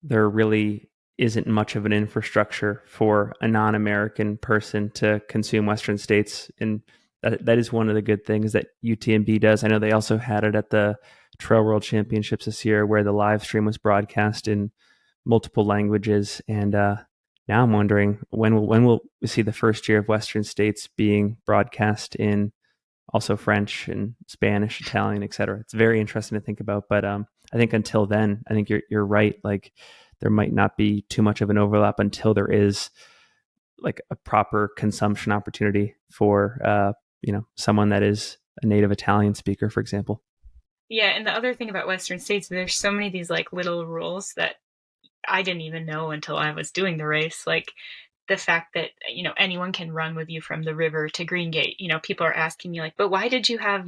there really isn't much of an infrastructure for a non-American person to consume Western States, and that is one of the good things that UTMB does. I know they also had it at the Trail World Championships this year, where the live stream was broadcast in multiple languages, and now I'm wondering when will we see the first year of Western States being broadcast in also French and Spanish, Italian, etc. It's very interesting to think about. But I think until then, I think you're right. Like there might not be too much of an overlap until there is like a proper consumption opportunity for someone that is a native Italian speaker, for example. Yeah, and the other thing about Western States, there's so many of these like little rules that I didn't even know until I was doing the race. Like the fact that anyone can run with you from the river to Green Gate. People are asking me like, but why did you have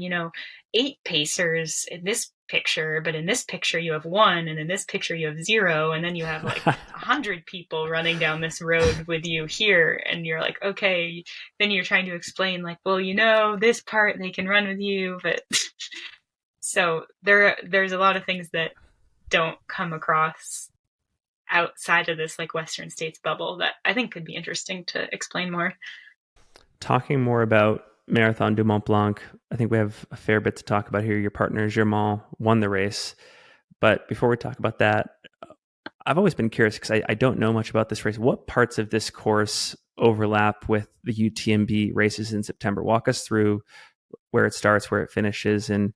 8 pacers in this picture, but in this picture you have one, and in this picture you have 0, and then you have like 100 people running down this road with you here, and you're like, okay. Then you're trying to explain like, well, this part they can run with you, but so there's a lot of things that don't come across outside of this like Western States bubble that I think could be interesting to explain more. Talking more about Marathon du Mont Blanc, I think we have a fair bit to talk about here. Your partner, Germain, won the race. But before we talk about that, I've always been curious because I don't know much about this race. What parts of this course overlap with the UTMB races in September? Walk us through where it starts, where it finishes, and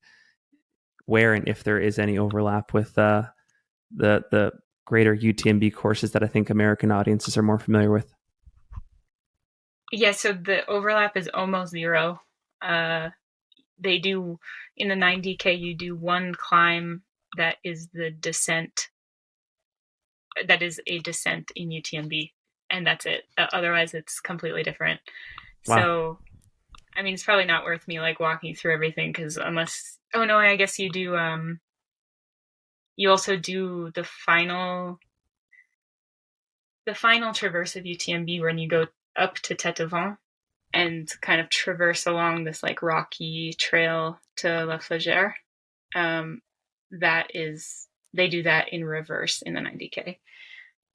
where and if there is any overlap with the greater UTMB courses that I think American audiences are more familiar with. Yeah, so the overlap is almost 0. They do in the 90K, you do one climb that is the descent, that is a descent in UTMB, and that's it. Otherwise, it's completely different. Wow. So, I mean, it's probably not worth me like walking through everything because oh no, I guess you do. You also do the final traverse of UTMB when you go up to Tête de Vent and kind of traverse along this like rocky trail to La Flagère. That is, they do that in reverse in the 90K.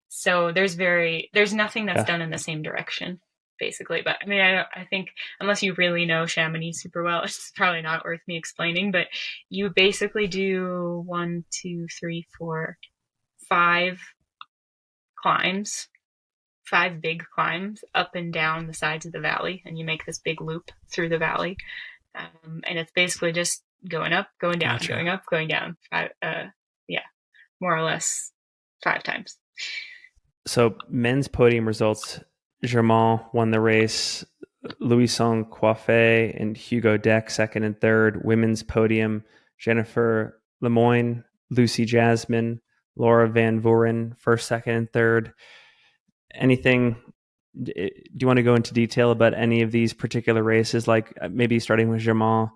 So there's nothing that's Yeah. done in the same direction, basically. But I mean, I think unless you really know Chamonix super well, it's probably not worth me explaining. But you basically do 1, 2, 3, 4, 5 climbs, 5 big climbs up and down the sides of the valley, and you make this big loop through the valley. And it's basically just going up, going down, Gotcha. going up, going down. Yeah, more or less 5 times. So men's podium results, Germain won the race. Louison Coiffé and Hugo Deck, second and third. Women's podium, Jennifer Lemoyne, Lucy Jasmine, Laura Van Voren, first, second, and third. Anything, do you want to go into detail about any of these particular races, like maybe starting with Jamal,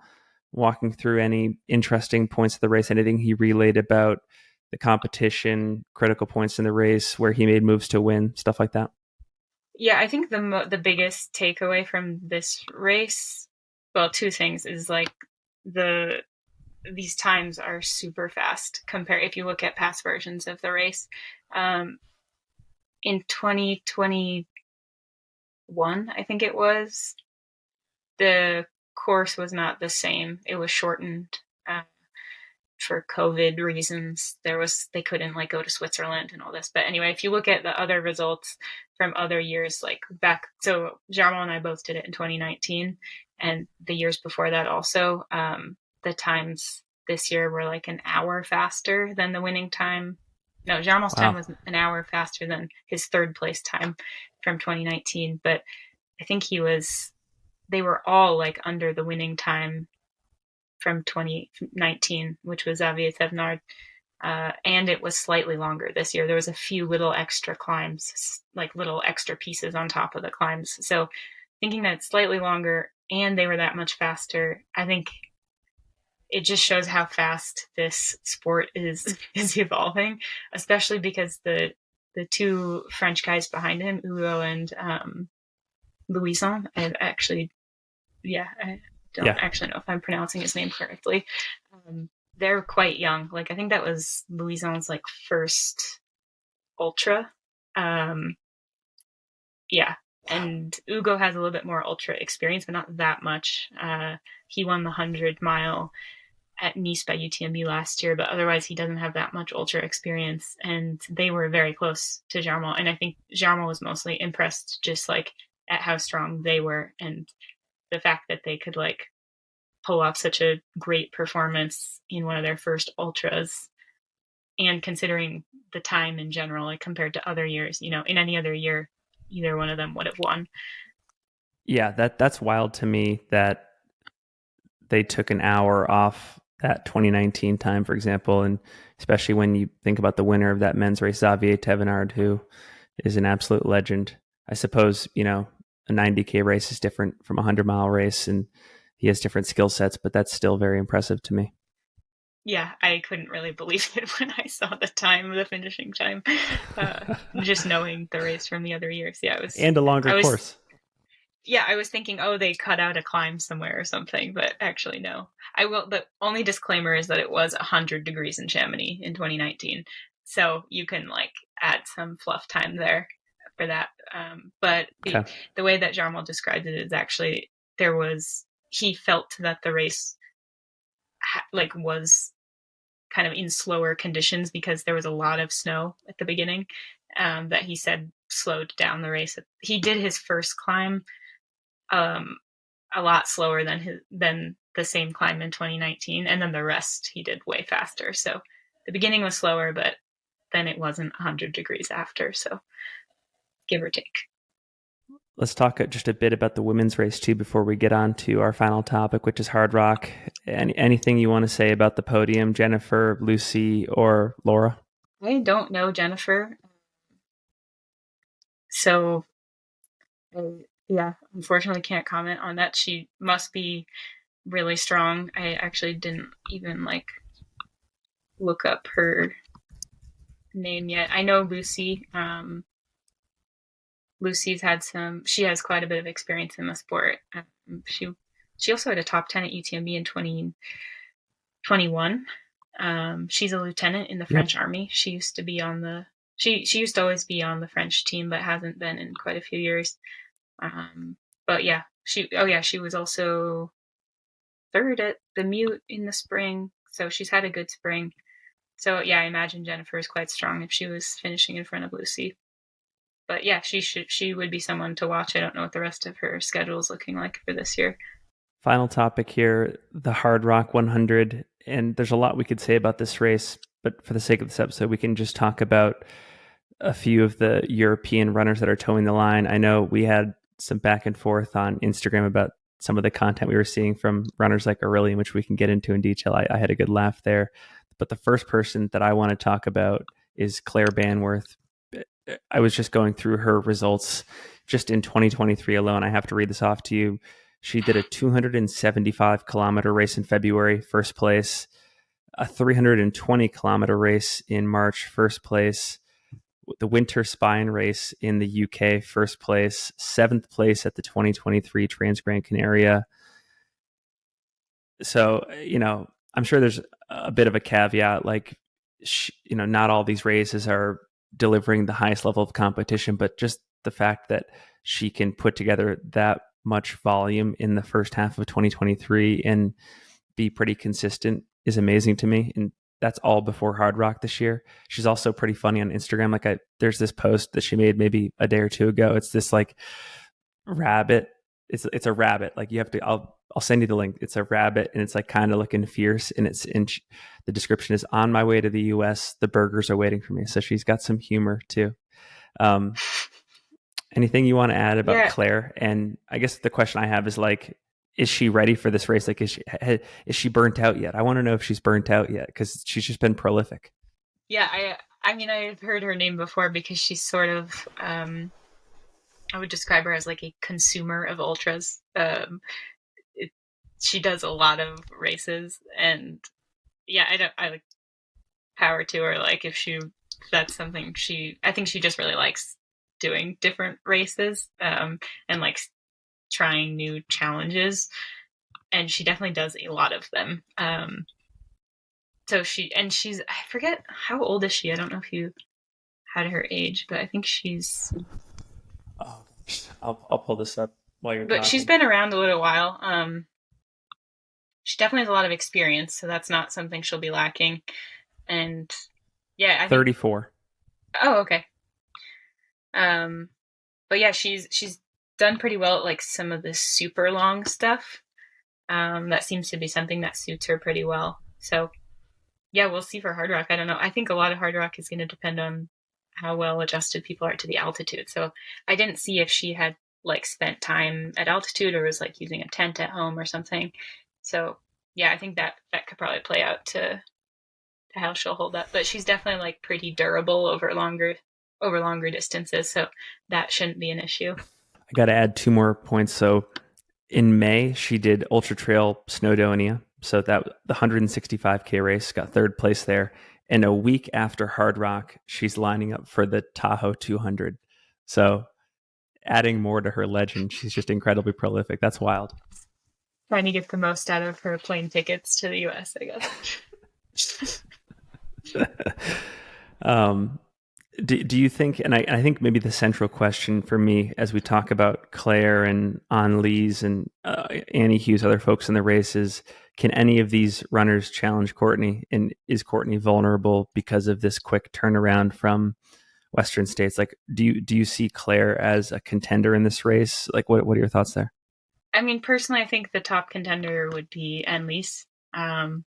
walking through any interesting points of the race, anything he relayed about the competition, critical points in the race where he made moves to win, stuff like that? Yeah, I think the biggest takeaway from this race, well, two things is like these times are super fast compared if you look at past versions of the race. In 2021, I think it was, the course was not the same. It was shortened for COVID reasons. They couldn't like go to Switzerland and all this. But anyway, if you look at the other results from other years, like back, so Jarmo and I both did it in 2019, and the years before that also, the times this year were like an hour faster than the winning time. No, Jarmo's time Wow. was an hour faster than his third place time from 2019. But I think they were all like under the winning time from 2019, which was Xavier Thévenard. And it was slightly longer this year. There was a few little extra climbs, like little extra pieces on top of the climbs. So thinking that it's slightly longer and they were that much faster, I think it just shows how fast this sport is evolving, especially because the two French guys behind him, Hugo and Louison, I actually, yeah, I don't Yeah. actually know if I'm pronouncing his name correctly. They're quite young. Like I think that was Louison's like first ultra. Um, yeah, and Hugo has a little bit more ultra experience, but not that much. He won the 100 mile at Nice by UTMB last year, but otherwise he doesn't have that much ultra experience. And they were very close to Jarmo, and I think Jarmo was mostly impressed just like at how strong they were and the fact that they could like pull off such a great performance in one of their first ultras, and considering the time in general, like compared to other years, in any other year either one of them would have won. Yeah, that's wild to me that they took an hour off that 2019 time, for example, and especially when you think about the winner of that men's race, Xavier Thévenard, who is an absolute legend. I suppose, a 90K race is different from a 100-mile race, and he has different skill sets, but that's still very impressive to me. Yeah, I couldn't really believe it when I saw the finishing time, just knowing the race from the other years. Yeah, And a longer I was, course. yeah, I was thinking, oh, they cut out a climb somewhere or something, but actually, no. I will. The only disclaimer is that it was 100 degrees in Chamonix in 2019, so you can like add some fluff time there for that. But Okay. the way that Jarmo described it is actually he felt that the race like was kind of in slower conditions because there was a lot of snow at the beginning, that he said slowed down the race. He did his first climb um, a lot slower than the same climb in 2019, and then the rest he did way faster. So the beginning was slower, but then it wasn't 100 degrees after, so give or take. Let's talk just a bit about the women's race too before we get on to our final topic, which is Hardrock. Anything you want to say about the podium, Jennifer, Lucy, or Laura? I don't know Jennifer, so yeah, unfortunately can't comment on that. She must be really strong. I actually didn't even like look up her name yet. I know Lucy. She has quite a bit of experience in the sport. She also had a top 10 at UTMB in 2021. She's a lieutenant in the Yep. French army. She used to always be on the French team, but hasn't been in quite a few years. But yeah, she was also third at the Mute in the spring, so she's had a good spring. So yeah, I imagine Jennifer is quite strong if she was finishing in front of Lucy. But yeah, she would be someone to watch. I don't know what the rest of her schedule is looking like for this year. Final topic here, the Hardrock 100. And there's a lot we could say about this race, but for the sake of this episode, we can just talk about a few of the European runners that are towing the line. I know we had some back and forth on Instagram about some of the content we were seeing from runners like Aurelian, which we can get into in detail. I had a good laugh there. But the first person that I want to talk about is Claire Banworth. I was just going through her results just in 2023 alone. I have to read this off to you. She did a 275-kilometer race in February, first place, a 320-kilometer race in March, first place, the Winter Spine race in the UK, first place, seventh place at the 2023 Trans-Gran Canaria. So, I'm sure there's a bit of a caveat, like, not all these races are delivering the highest level of competition, but just the fact that she can put together that much volume in the first half of 2023 and be pretty consistent is amazing to me. And that's all before Hardrock this year. She's also pretty funny on Instagram. Like, there's this post that she made maybe a day or two ago. It's this like rabbit. It's a rabbit. Like, you have to, I'll send you the link. It's a rabbit and it's like kind of looking fierce. And the description is, on my way to the US, the burgers are waiting for me. So she's got some humor too. Anything you want to add about Claire? And I guess the question I have is, like, is she ready for this race? Like, is she burnt out yet? I want to know if she's burnt out yet, because she's just been prolific. Yeah, I mean, I've heard her name before because she's sort of, I would describe her as like a consumer of ultras. She does a lot of races, and yeah, I like, power to her. Like, if that's something I think she just really likes doing different races, and like trying new challenges, and she definitely does a lot of them. So she's, I forget, how old is she? I don't know if you had her age, but I think she's. Oh, I'll pull this up while you're But talking. she's been around a little while. She definitely has a lot of experience, so that's not something she'll be lacking. And yeah, I think 34. Oh, okay. But yeah, she's done pretty well at like some of the super long stuff. That seems to be something that suits her pretty well. So yeah, we'll see for Hardrock. I don't know. I think a lot of Hardrock is going to depend on how well adjusted people are to the altitude. So I didn't see if she had like spent time at altitude or was like using a tent at home or something. So yeah, I think that could probably play out to how she'll hold up. But she's definitely like pretty durable over longer distances, so that shouldn't be an issue. I got to add 2 more points. So in May, she did Ultra Trail Snowdonia. So that the 165K race, got third place there. And a week after Hardrock, she's lining up for the Tahoe 200. So adding more to her legend, she's just incredibly prolific. That's wild. Trying to get the most out of her plane tickets to the US, I guess. Do you think, and I think maybe the central question for me as we talk about Claire and Annelise and Annie Hughes, other folks in the race, is, can any of these runners challenge Courtney? And is Courtney vulnerable because of this quick turnaround from Western States? Like, do you see Claire as a contender in this race? Like, what are your thoughts there? I mean, personally, I think the top contender would be Annelise. Annelise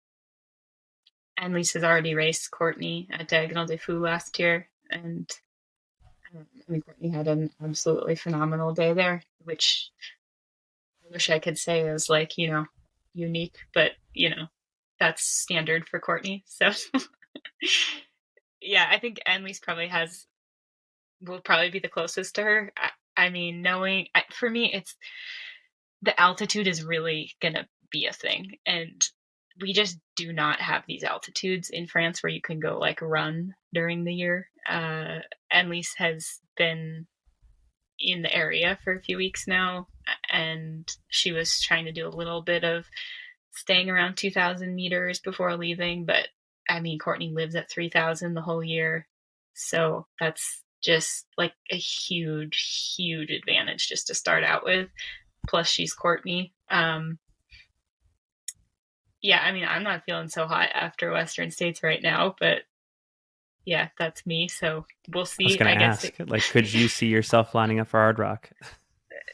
has already raced Courtney at Diagonal des Fous last year, and I mean, Courtney had an absolutely phenomenal day there, which I wish I could say is like, unique, but that's standard for Courtney. So yeah, I think Annelise will probably be the closest to her. I mean, for me, it's the altitude is really gonna be a thing, and we just do not have these altitudes in France where you can go like run during the year. Annelise has been in the area for a few weeks now, and she was trying to do a little bit of staying around 2,000 meters before leaving. But I mean, Courtney lives at 3,000 the whole year, so that's just like a huge, huge advantage just to start out with. Plus, she's Courtney. Yeah, I mean, I'm not feeling so hot after Western States right now, but yeah, that's me. So we'll see. I was going to ask, like, could you see yourself lining up for Hardrock?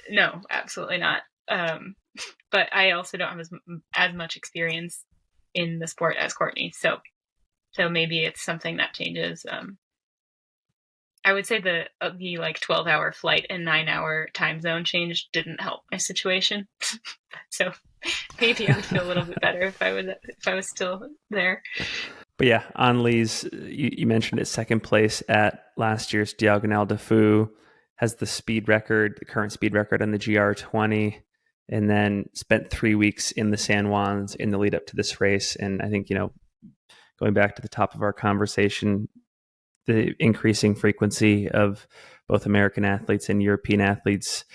No, absolutely not. But I also don't have as much experience in the sport as Courtney, so maybe it's something that changes. I would say the like 12-hour flight and 9-hour time zone change didn't help my situation. So maybe I would feel a little bit better if I was still there. But yeah, Anli's, you mentioned it, second place at last year's Diagonale de Fou, has the speed record, the current speed record on the GR20, and then spent 3 weeks in the San Juans in the lead up to this race. And I think, going back to the top of our conversation, the increasing frequency of both American athletes and European athletes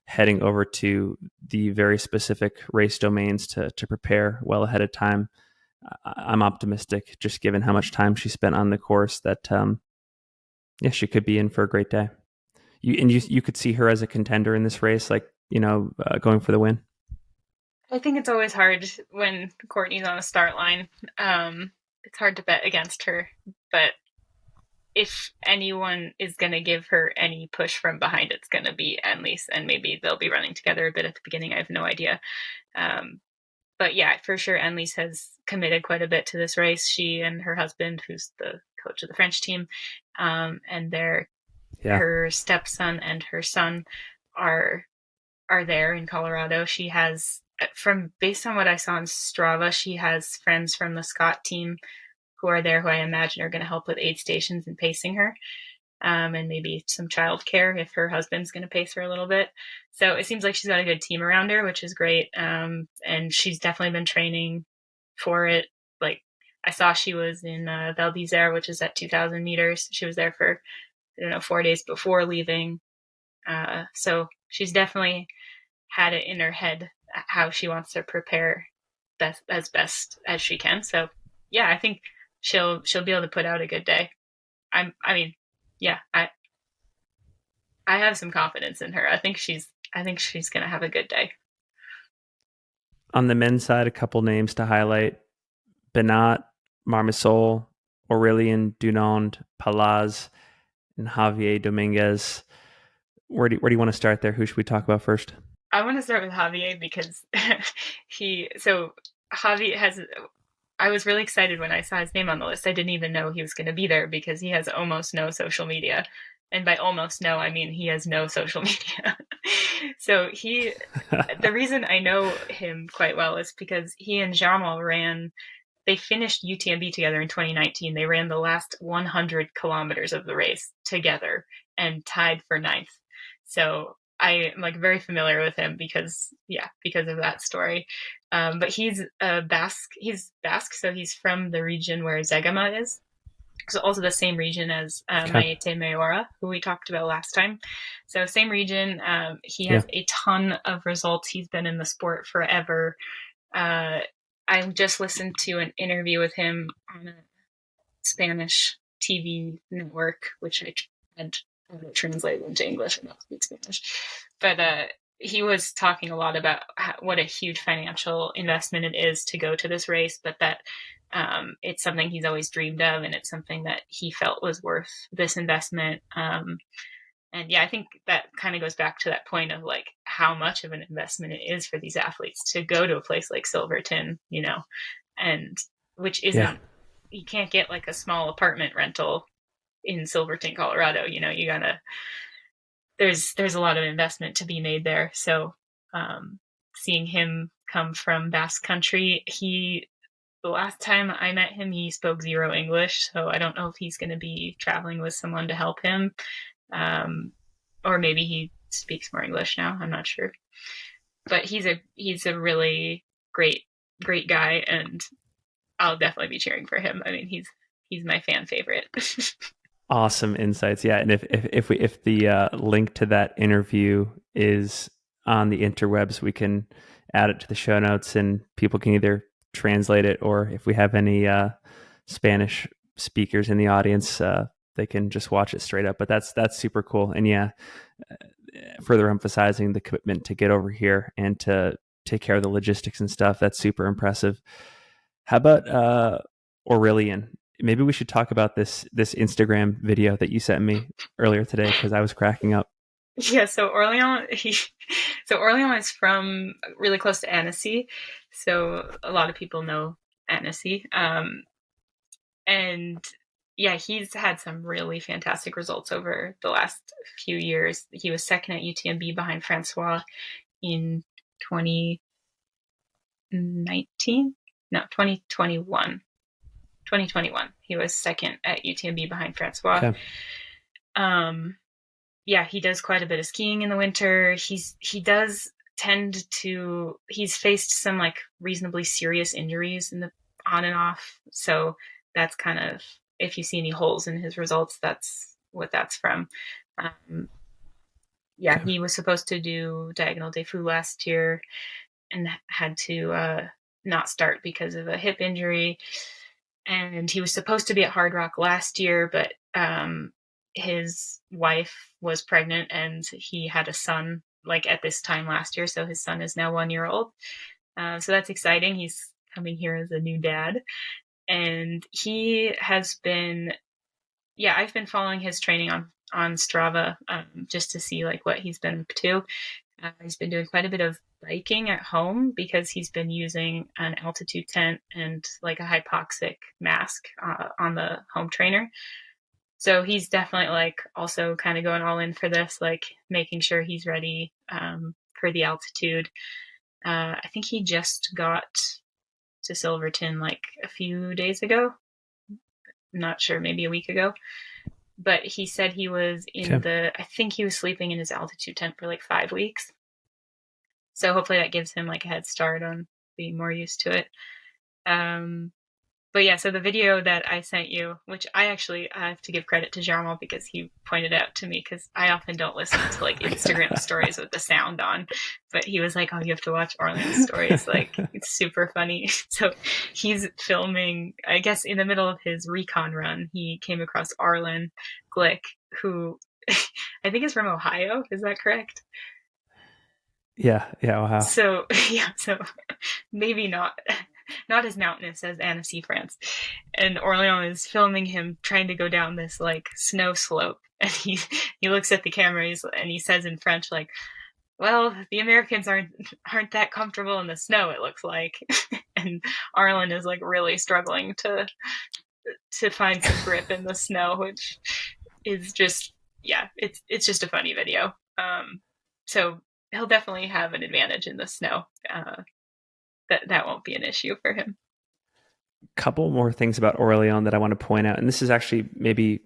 heading over to the very specific race domains to prepare well ahead of time. I'm optimistic, just given how much time she spent on the course, that yeah, she could be in for a great day. You could see her as a contender in this race, like going for the win. I think it's always hard when Courtney's on a start line. It's hard to bet against her, but if anyone is going to give her any push from behind, it's going to be Annelies, and maybe they'll be running together a bit at the beginning. I have no idea. But yeah, for sure, Annelies has committed quite a bit to this race. She and her husband, who's the coach of the French team, and her stepson and her son are there in Colorado. She has, from based on what I saw on Strava, she has friends from the Scott team who are there, who I imagine are going to help with aid stations and pacing her, and maybe some childcare if her husband's going to pace her a little bit. So it seems like she's got a good team around her, which is great. And she's definitely been training for it. Like, I saw she was in Val d'Isère, which is at 2,000 meters. She was there for, 4 days before leaving. So she's definitely had it in her head how she wants to prepare best as she can. So yeah, I think she'll be able to put out a good day. I mean, yeah, I have some confidence in her. I think she's going to have a good day. On the men's side, a couple names to highlight: Benat, Marmisol, Aurelien Dunand, Palaz, and Javier Dominguez. Where do you want to start there? Who should we talk about first? I want to start with Javier because Javi has. I was really excited when I saw his name on the list. I didn't even know he was going to be there because he has almost no social media. And by almost no, I mean he has no social media. So the reason I know him quite well is because he and Jamal they finished UTMB together in 2019. They ran the last 100 kilometers of the race together and tied for ninth. So I am like very familiar with him because of that story. But he's Basque. He's Basque, so he's from the region where Zegama is. So also the same region as Maite Mayora, who we talked about last time. So same region. He has a ton of results. He's been in the sport forever. I just listened to an interview with him on a Spanish TV network, which I had translated into English. I don't speak Spanish, but he was talking a lot about what a huge financial investment it is to go to this race, but that it's something he's always dreamed of, and it's something that he felt was worth this investment. And yeah, I think that kind of goes back to that point of like how much of an investment it is for these athletes to go to a place like Silverton, and which isn't, you can't get like a small apartment rental in Silverton, Colorado. You gotta, there's a lot of investment to be made there. So seeing him come from Basque Country, the last time I met him, he spoke zero English. So I don't know if he's going to be traveling with someone to help him. Or maybe he speaks more English now. I'm not sure, but he's a really great guy, and I'll definitely be cheering for him. I mean, he's my fan favorite. Awesome insights. Yeah, and if the link to that interview is on the interwebs, we can add it to the show notes, and people can either translate it, or if we have any Spanish speakers in the audience, they can just watch it straight up. But that's super cool. And yeah, further emphasizing the commitment to get over here and to take care of the logistics and stuff. That's super impressive. How about Aurelien? Maybe we should talk about this Instagram video that you sent me earlier today, because I was cracking up. Yeah, so Aurelien is from really close to Annecy, so a lot of people know Annecy. And yeah, he's had some really fantastic results over the last few years. He was second at UTMB behind Francois in 2019. No, 2021. 2021. He was second at UTMB behind Francois. Okay. Um, yeah, he does quite a bit of skiing in the winter. He does tend to he's faced some like reasonably serious injuries in the on and off. So that's kind of, if you see any holes in his results, that's what that's from. Um, yeah, Okay. he was supposed to do Diagonal des Fous last year and had to not start because of a hip injury. And he was supposed to be at Hardrock last year, but his wife was pregnant and he had a son like at this time last year. So his son is now 1 year old. So that's exciting. He's coming here as a new dad. And he has been, yeah, I've been following his training on Strava just to see like what he's been up to. He's been doing quite a bit of biking at home because he's been using an altitude tent and like a hypoxic mask on the home trainer. So he's definitely like also kind of going all in for this, like making sure he's ready for the altitude. I think he just got to Silverton like a few days ago. I'm not sure, maybe a week ago. But he said he was in Okay. the, I think he was sleeping in his altitude tent for like 5 weeks. So hopefully that gives him like a head start on being more used to it. Um, but yeah, so the video that I sent you, which I have to give credit to Jarmo because he pointed out to me because I often don't listen to like Instagram stories with the sound on, but he was like, "Oh, you have to watch Orleans stories. Like it's super funny." So he's filming. I guess in the middle of his recon run, he came across Arlen Glick, who I think is from Ohio. Is that correct? Yeah. Yeah. Wow. So yeah, so maybe not as mountainous as Annecy, France. And Orleans is filming him trying to go down this like snow slope, and he looks at the camera and he says in French like, "Well, the Americans aren't that comfortable in the snow. It looks like." And Arlen is like really struggling to find some grip in the snow, which is just, yeah, it's just a funny video. So he'll definitely have an advantage in the snow. That won't be an issue for him. Couple more things about Orleans that I want to point out, and this is actually maybe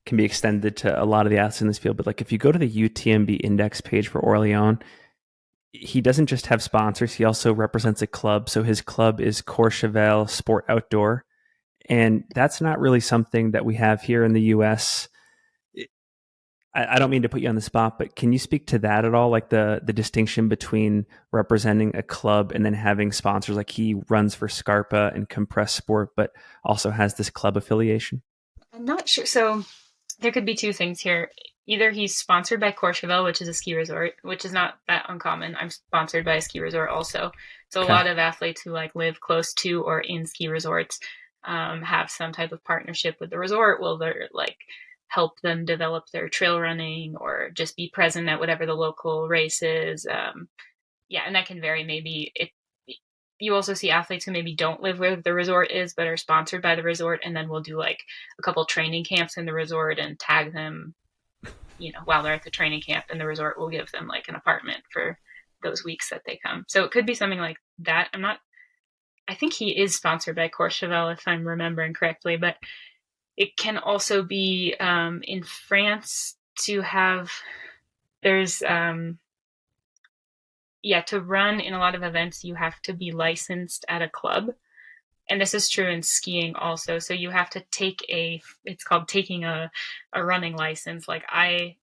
can be extended to a lot of the athletes in this field. But like if you go to the UTMB index page for Orleans, he doesn't just have sponsors; he also represents a club. So his club is Courchevel Sport Outdoor, and that's not really something that we have here in the U.S. I don't mean to put you on the spot, but can you speak to that at all? Like the distinction between representing a club and then having sponsors, like he runs for Scarpa and Compress Sport, but also has this club affiliation. I'm not sure. So there could be two things here. Either he's sponsored by Courchevel, which is a ski resort, which is not that uncommon. I'm sponsored by a ski resort also. So a Okay, lot of athletes who like live close to or in ski resorts have some type of partnership with the resort. Will they like help them develop their trail running or just be present at whatever the local race is? Yeah, and that can vary. Maybe it. You also see athletes who maybe don't live where the resort is, but are sponsored by the resort, and then we'll do like a couple training camps in the resort and tag them, while they're at the training camp, and the resort will give them like an apartment for those weeks that they come. So it could be something like that. I think he is sponsored by Courchevel if I'm remembering correctly, but it can also be in France to have, there's, yeah, to run in a lot of events, you have to be licensed at a club. And this is true in skiing also. So you have to it's called taking a running license. Like I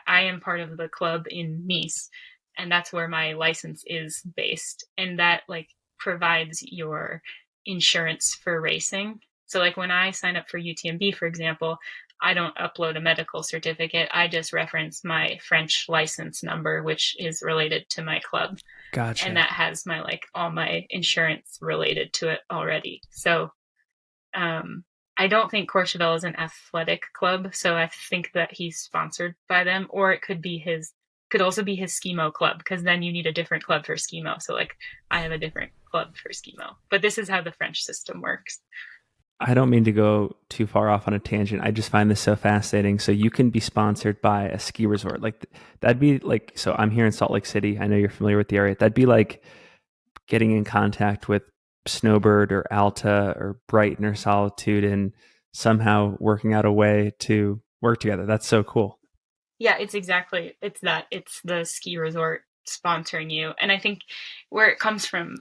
am part of the club in Nice, and that's where my license is based. And that like provides your insurance for racing. So like when I sign up for UTMB, for example, I don't upload a medical certificate. I just reference my French license number, which is related to my club, and gotcha. that has my like all my insurance related to it already. So um, I don't think Courchevel is an athletic club, so I think that he's sponsored by them, or it could also be his skimo club because then you need a different club for skimo. So like I have a different club for skimo, but this is how the French system works. I don't mean to go too far off on a tangent. I just find this so fascinating. So you can be sponsored by a ski resort. Like that'd be like, so I'm here in Salt Lake City. I know you're familiar with the area. That'd be like getting in contact with Snowbird or Alta or Brighton or Solitude and somehow working out a way to work together. That's so cool. Yeah, it's that. It's the ski resort sponsoring you. And I think where it comes from,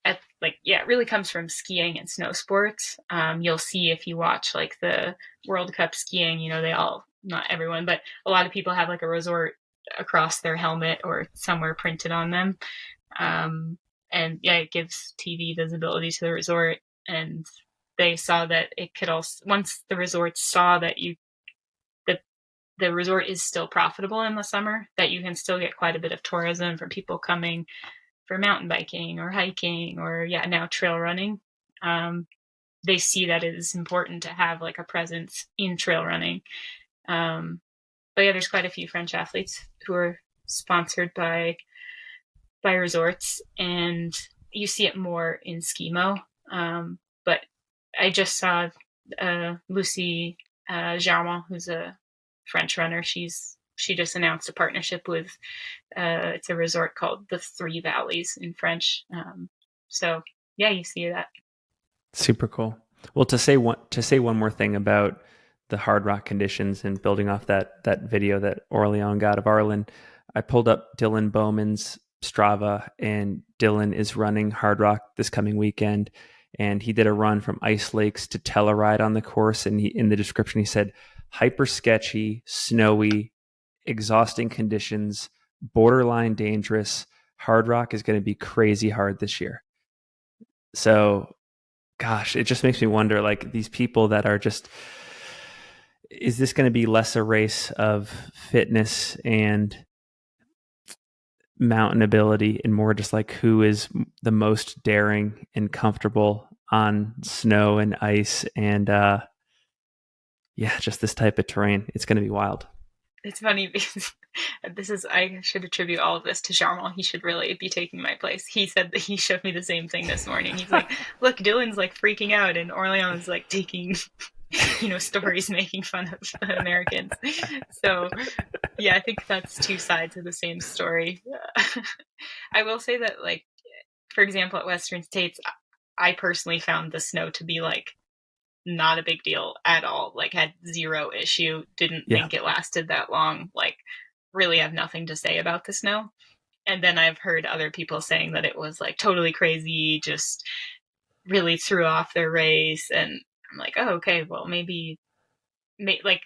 it really comes from skiing and snow sports. You'll see if you watch like the World Cup skiing, they all, not everyone, but a lot of people have like a resort across their helmet or somewhere printed on them. And yeah, it gives TV visibility to the resort. And they saw that it could also, once the resorts saw that the resort is still profitable in the summer, that you can still get quite a bit of tourism from people coming for mountain biking or hiking or now trail running. They see that it is important to have like a presence in trail running. But yeah, there's quite a few French athletes who are sponsored by resorts, and you see it more in skimo. But I just saw Lucy Germain, who's a French runner. She just announced a partnership with it's a resort called the Three Valleys in French. So yeah, you see that. Super cool. Well, to say one more thing about the hard rock conditions and building off that video that Orleans got of Arlen, I pulled up Dylan Bowman's Strava, and Dylan is running hard rock this coming weekend, and he did a run from Ice Lakes to Telluride on the course, and in the description he said hyper sketchy, snowy, exhausting conditions, borderline dangerous. Hard rock is going to be crazy hard this year. So gosh, it just makes me wonder, like these people that are just, is this going to be less a race of fitness and mountain ability and more just like who is the most daring and comfortable on snow and ice and yeah, just this type of terrain. It's going to be wild. It's funny because I should attribute all of this to Jarmal. He should really be taking my place. He said that he showed me the same thing this morning. He's like, look, Dylan's like freaking out, and Orleans like taking, stories making fun of Americans. So, yeah, I think that's two sides of the same story. I will say that, like, for example, at Western States, I personally found the snow to be like not a big deal at all. Like, had zero issue, didn't Yeah. think it lasted that long, like really have nothing to say about the snow. And then I've heard other people saying that it was like totally crazy, just really threw off their race. And I'm like, oh, okay, well, maybe like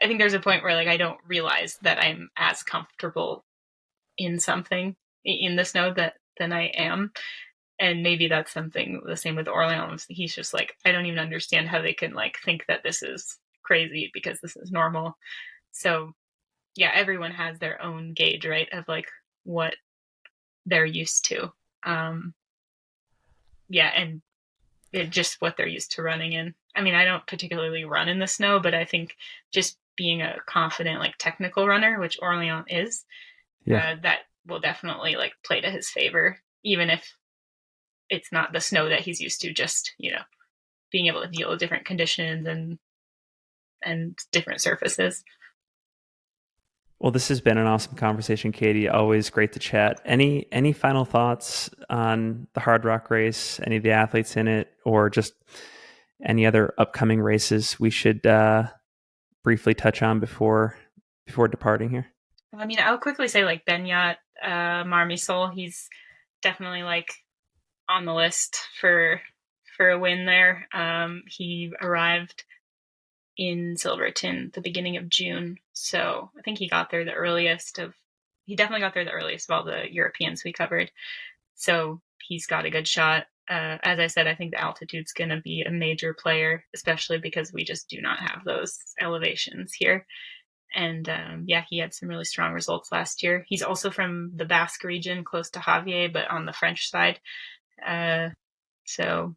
I think there's a point where like I don't realize that I'm as comfortable in something in the snow than I am. And maybe that's something the same with Orleans. He's just like, I don't even understand how they can like think that this is crazy because this is normal. So yeah, everyone has their own gauge, right, of like what they're used to. Um, yeah, and just what they're used to running in. I mean, I don't particularly run in the snow, but I think just being a confident, like technical runner, which Orleans is, Yeah. that will definitely like play to his favor, even if it's not the snow that he's used to. Just being able to deal with different conditions and different surfaces. Well, this has been an awesome conversation, Katie. Always great to chat. Any final thoughts on the Hard Rock race, any of the athletes in it, or just any other upcoming races we should briefly touch on before departing here? I mean, I'll quickly say like Benyat Marmisol, he's definitely like on the list for a win there. He arrived in Silverton the beginning of June, so I think he definitely got there the earliest of all the Europeans we covered. So he's got a good shot. As I said, I think the altitude's going to be a major player, especially because we just do not have those elevations here. And yeah, he had some really strong results last year. He's also from the Basque region, close to Javier, but on the French side. So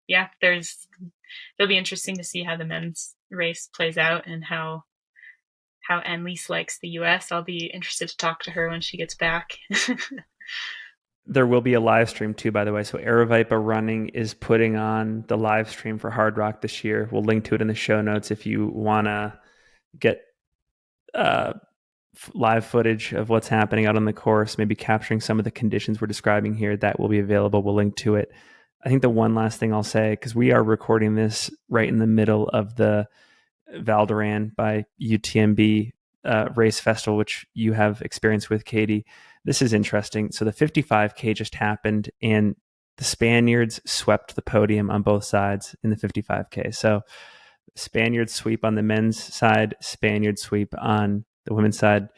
yeah, it'll be interesting to see how the men's race plays out and how Annelise likes the US. I'll be interested to talk to her when she gets back. There will be a live stream too, by the way. So Aerovipa Running is putting on the live stream for Hardrock this year. We'll link to it in the show notes if you want to get uh, live footage of what's happening out on the course, maybe capturing some of the conditions we're describing here. That will be available. We'll link to it. I think the one last thing I'll say, because we are recording this right in the middle of the Val d'Aran by UTMB race festival, which you have experience with, Katie. This is interesting. So the 55K just happened, and the Spaniards swept the podium on both sides in the 55K. So Spaniards sweep on the men's side, Spaniards sweep on the women's side.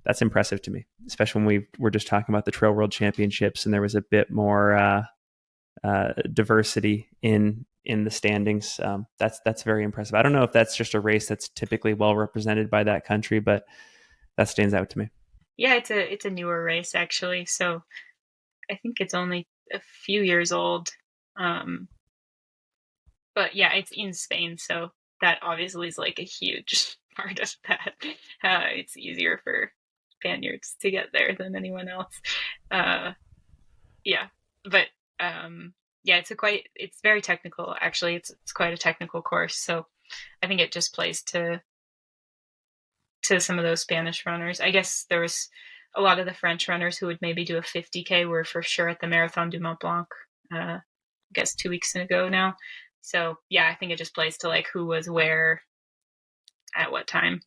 That's impressive to me, especially when we were just talking about the Trail World Championships and there was a bit more diversity in the standings. That's very impressive. I don't know if that's just a race that's typically well represented by that country, but that stands out to me. Yeah, it's a newer race actually. So I think it's only a few years old. But yeah, it's in Spain, so that obviously is like a huge part of that. It's easier for Spaniards to get there than anyone else. Yeah, but yeah, it's very technical. Actually, it's quite a technical course. So I think it just plays to some of those Spanish runners. I guess there was a lot of the French runners who would maybe do a 50K were for sure at the Marathon du Mont Blanc. I guess 2 weeks ago now. So yeah, I think it just plays to like who was where at what time.